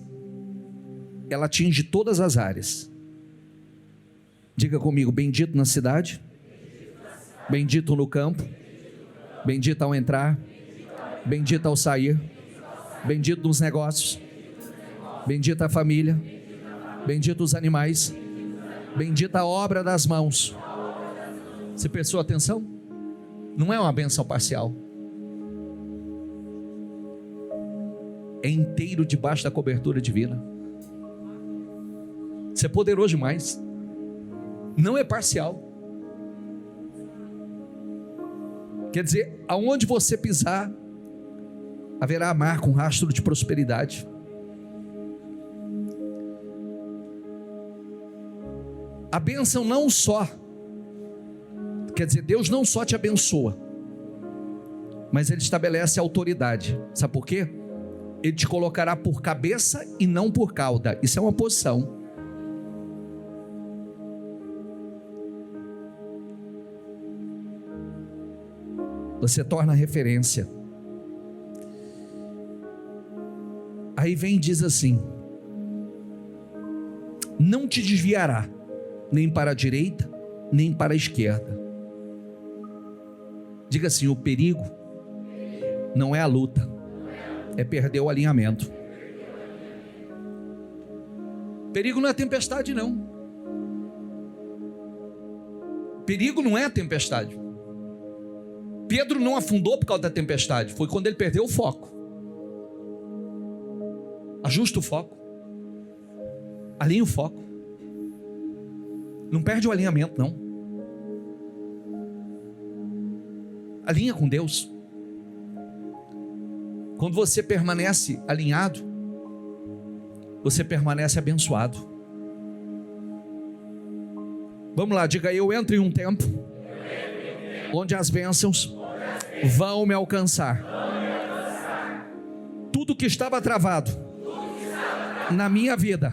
ela atinge todas as áreas. Diga comigo: bendito na cidade, bendito no campo, bendito ao entrar, bendito ao sair, bendito nos negócios, bendita a família, bendito os animais, bendita a obra das mãos. Você prestou atenção? Não é uma bênção parcial. É inteiro debaixo da cobertura divina. Isso é poderoso demais. Não é parcial. Quer dizer, aonde você pisar, haverá a marca, um rastro de prosperidade. A bênção não só, quer dizer, Deus não só te abençoa, mas Ele estabelece autoridade. Sabe por quê? Ele te colocará por cabeça e não por cauda. Isso é uma posição. Você torna referência. Aí vem e diz assim: não te desviará nem para a direita, nem para a esquerda. Diga assim: o perigo não é a luta, é perder o alinhamento. Perigo não é tempestade, não. Perigo não é a tempestade. Pedro não afundou por causa da tempestade, foi quando ele perdeu o foco. Ajusta o foco. Alinha o foco. Não perde o alinhamento, não. Alinha com Deus. Quando você permanece alinhado, você permanece abençoado. Vamos lá, diga: eu entro em um tempo onde as bênçãos vão me alcançar. Tudo que estava travado na minha vida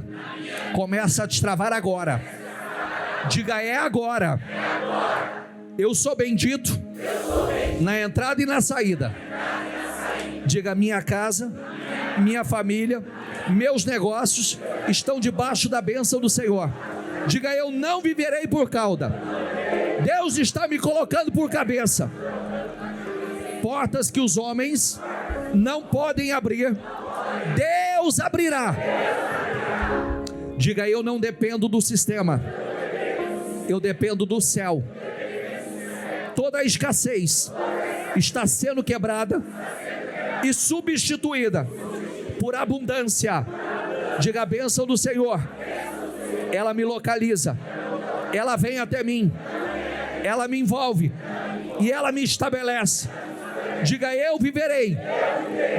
começa a destravar agora. Diga: é agora. Eu sou bendito na entrada e na saída. Diga: minha casa, minha família, meus negócios estão debaixo da bênção do Senhor. Diga: eu não viverei por cauda. Deus está me colocando por cabeça. Portas que os homens não podem abrir, Deus abrirá. Diga: eu não dependo do sistema, eu dependo do céu. Toda a escassez está sendo quebrada e substituída por abundância. Diga: a bênção do Senhor, ela me localiza, ela vem até mim, ela me envolve e ela me estabelece. Diga: eu viverei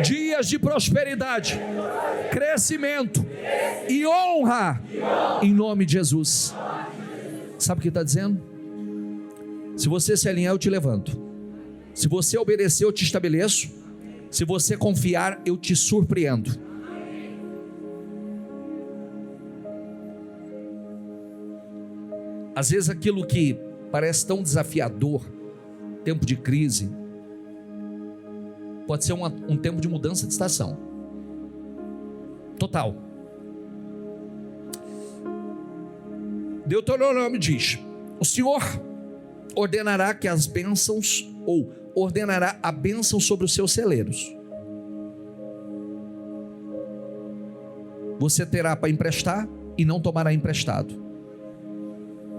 dias de prosperidade, crescimento e honra, em nome de Jesus. Sabe o que está dizendo? Se você se alinhar, eu te levanto. Se você obedecer, eu te estabeleço. Se você confiar, eu te surpreendo. Às vezes aquilo que parece tão desafiador, tempo de crise, pode ser um tempo de mudança de estação total. Deuteronômio diz: o Senhor ordenará que as bênçãos, ou ordenará a bênção sobre os seus celeiros. Você terá para emprestar e não tomará emprestado.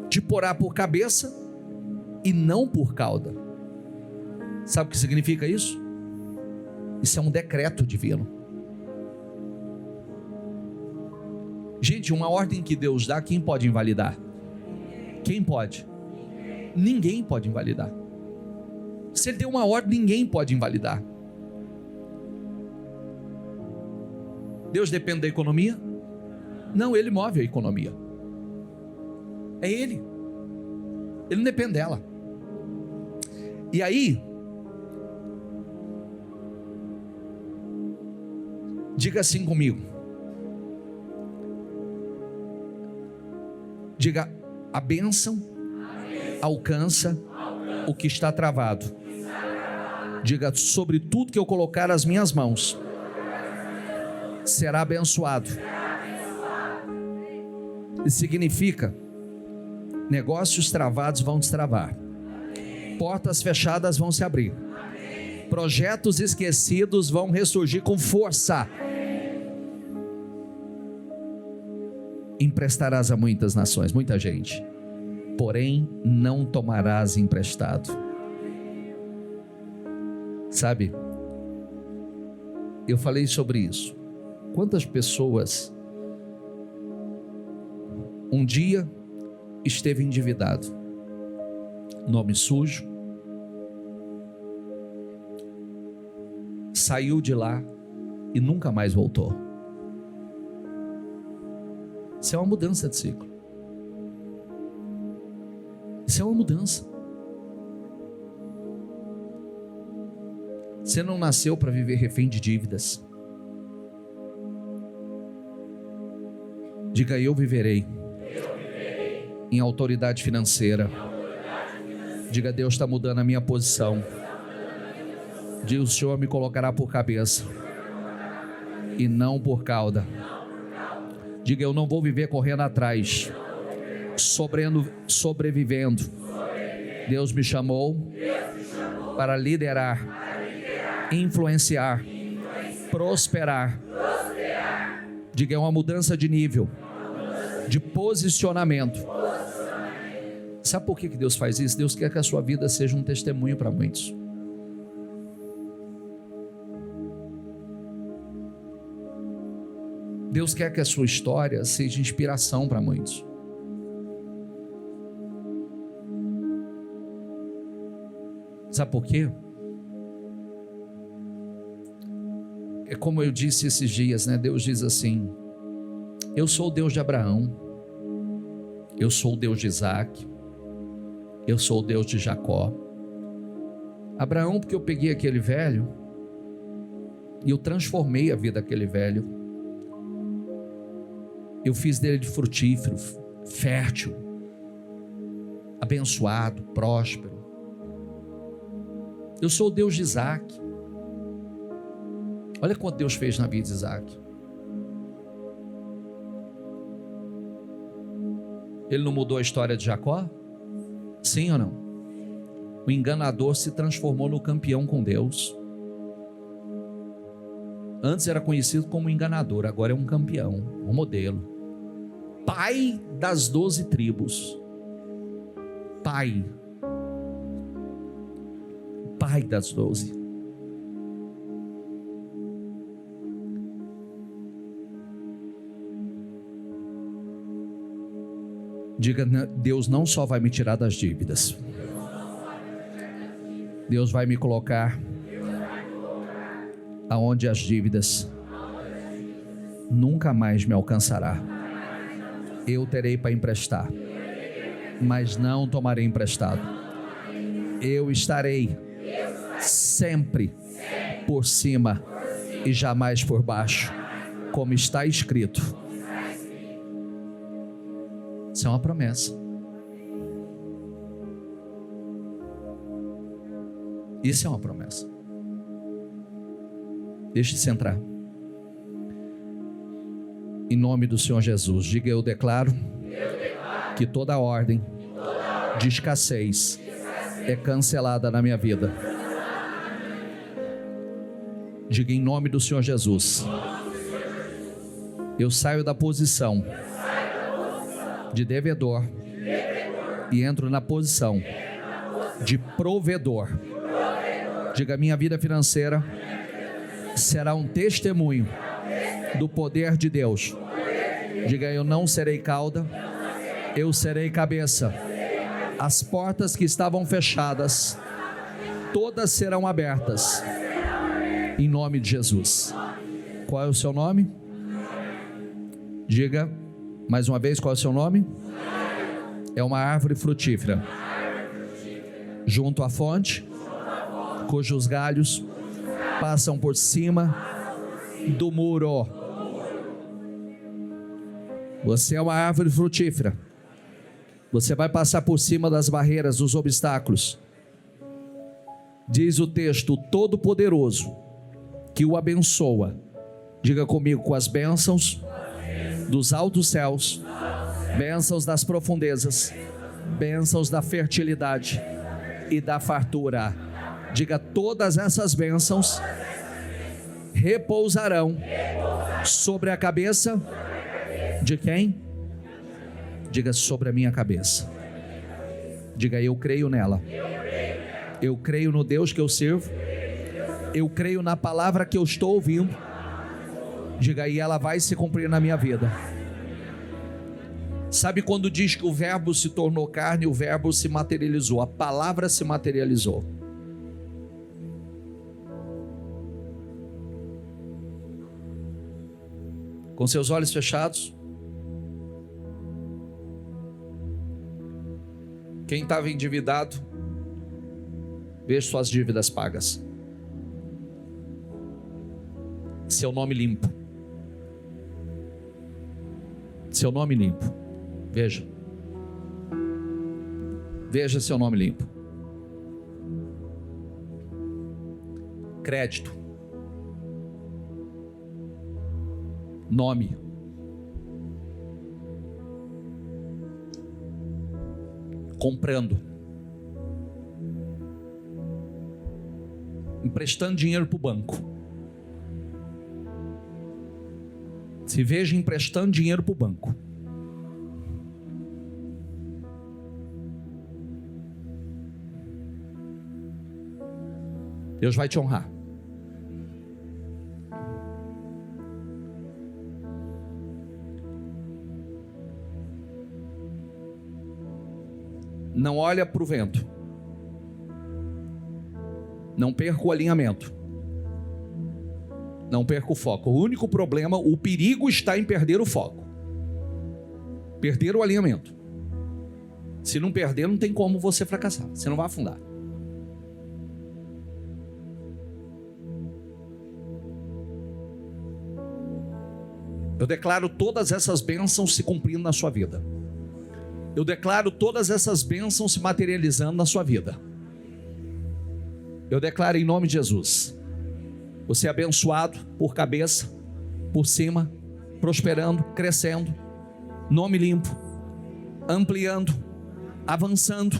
Te porá por cabeça e não por cauda. Sabe o que significa isso? Isso é um decreto divino. Gente, uma ordem que Deus dá, quem pode invalidar? Quem pode? Ninguém pode invalidar. Se Ele deu uma ordem, ninguém pode invalidar. Deus depende da economia? Não, Ele move a economia. É Ele. Ele não depende dela. E aí, diga assim comigo. Diga: a bênção alcança o que está travado. Diga: sobre tudo que eu colocar as minhas mãos, será abençoado. Isso significa: negócios travados vão destravar, portas fechadas vão se abrir, projetos esquecidos vão ressurgir com força. Emprestarás a muitas nações, muita gente, porém não tomarás emprestado. Sabe, eu falei sobre isso. Quantas pessoas um dia esteve endividado, nome sujo, saiu de lá e nunca mais voltou. Isso é uma mudança de ciclo. Isso é uma mudança. Você não nasceu para viver refém de dívidas. Diga: eu viverei em autoridade financeira. Diga: Deus está mudando a minha posição. Diga: o Senhor me colocará por cabeça e não por cauda. Diga: eu não vou viver correndo atrás, sobrevivendo. Deus me chamou para liderar, influenciar, prosperar. Diga: é uma mudança de nível, de posicionamento. Sabe por que Deus faz isso? Deus quer que a sua vida seja um testemunho para muitos. Deus quer que a sua história seja inspiração para muitos. Sabe por quê? É como eu disse esses dias, né? Deus diz assim: eu sou o Deus de Abraão, eu sou o Deus de Isaac, eu sou o Deus de Jacó. Abraão, porque eu peguei aquele velho e eu transformei a vida daquele velho, eu fiz dele de frutífero, fértil, abençoado, próspero. Eu sou o Deus de Isaac. Olha quanto Deus fez na vida de Isaac. Ele não mudou a história de Jacó? Sim ou não? O enganador se transformou no campeão com Deus. Antes era conhecido como enganador, agora é um campeão, um modelo. Pai das 12 tribos. Pai das 12. Diga: Deus não só vai me tirar das dívidas, Deus vai me colocar aonde as dívidas nunca mais me alcançará. Eu terei para emprestar, mas não tomarei emprestado. Eu estarei sempre por cima e jamais por baixo, como está escrito. Isso é uma promessa. Isso é uma promessa. Deixe-se entrar. Em nome do Senhor Jesus, diga: eu declaro que toda ordem de escassez é cancelada na minha vida. Diga: em nome do Senhor Jesus, eu saio da posição de devedor e entro na posição de provedor. Diga: minha vida financeira será um testemunho do poder de Deus. Diga: eu não serei cauda, eu serei cabeça. As portas que estavam fechadas, todas serão abertas, em nome de Jesus. Qual é o seu nome? Diga mais uma vez: qual é o seu nome? É uma árvore frutífera, junto à fonte, cujos galhos passam por cima do muro. Você é uma árvore frutífera. Você vai passar por cima das barreiras, dos obstáculos. Diz o texto: Todo-Poderoso que o abençoa. Diga comigo: com as bênçãos dos altos céus, bênçãos das profundezas, bênçãos da fertilidade e da fartura. Diga: todas essas bênçãos repousarão sobre a cabeça de quem? Diga: sobre a minha cabeça. Diga: eu creio nela. Eu creio no Deus que eu sirvo. Eu creio na palavra que eu estou ouvindo. Diga: e ela vai se cumprir na minha vida. Sabe quando diz que o verbo se tornou carne, o verbo se materializou, a palavra se materializou. Com seus olhos fechados. Quem estava endividado, veja suas dívidas pagas. Seu nome limpo. Seu nome limpo. Veja. Veja seu nome limpo. Crédito. Nome. Comprando. Emprestando dinheiro para o banco. Se veja emprestando dinheiro para o banco. Deus vai te honrar. Não olha para o vento. Não perca o alinhamento. Não perca o foco. O único problema, o perigo está em perder o foco. Perder o alinhamento. Se não perder, não tem como você fracassar. Você não vai afundar. Eu declaro todas essas bênçãos se cumprindo na sua vida. Eu declaro todas essas bênçãos se materializando na sua vida. Eu declaro em nome de Jesus. Você é abençoado por cabeça, por cima, prosperando, crescendo, nome limpo, ampliando, avançando.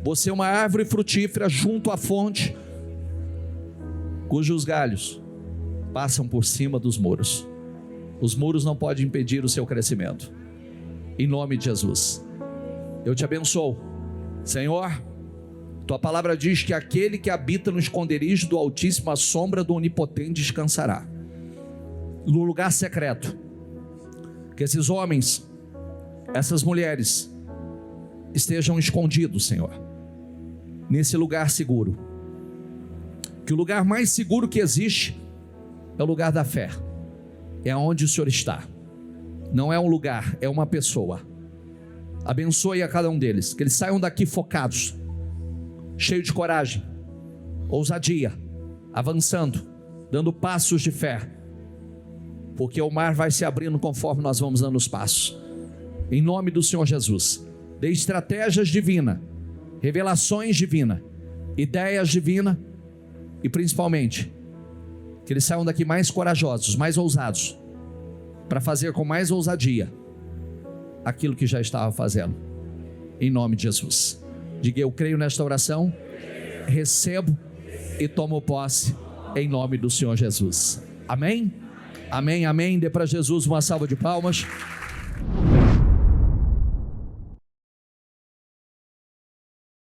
Você é uma árvore frutífera junto à fonte, cujos galhos passam por cima dos muros. Os muros não podem impedir o seu crescimento. Em nome de Jesus. Eu te abençoo. Senhor, tua palavra diz que aquele que habita no esconderijo do Altíssimo, à sombra do Onipotente descansará. No lugar secreto. Que esses homens, essas mulheres, estejam escondidos, Senhor, nesse lugar seguro. Que o lugar mais seguro que existe é o lugar da fé. É onde o Senhor está. Não é um lugar, é uma pessoa. Abençoe a cada um deles, que eles saiam daqui focados, cheios de coragem, ousadia, avançando, dando passos de fé, porque o mar vai se abrindo conforme nós vamos dando os passos. Em nome do Senhor Jesus, dê estratégias divinas, revelações divinas, ideias divinas, e principalmente que eles saiam daqui mais corajosos, mais ousados, para fazer com mais ousadia aquilo que já estava fazendo. Em nome de Jesus. Diga: eu creio nesta oração, recebo e tomo posse em nome do Senhor Jesus. Amém? Amém, amém. Dê para Jesus uma salva de palmas.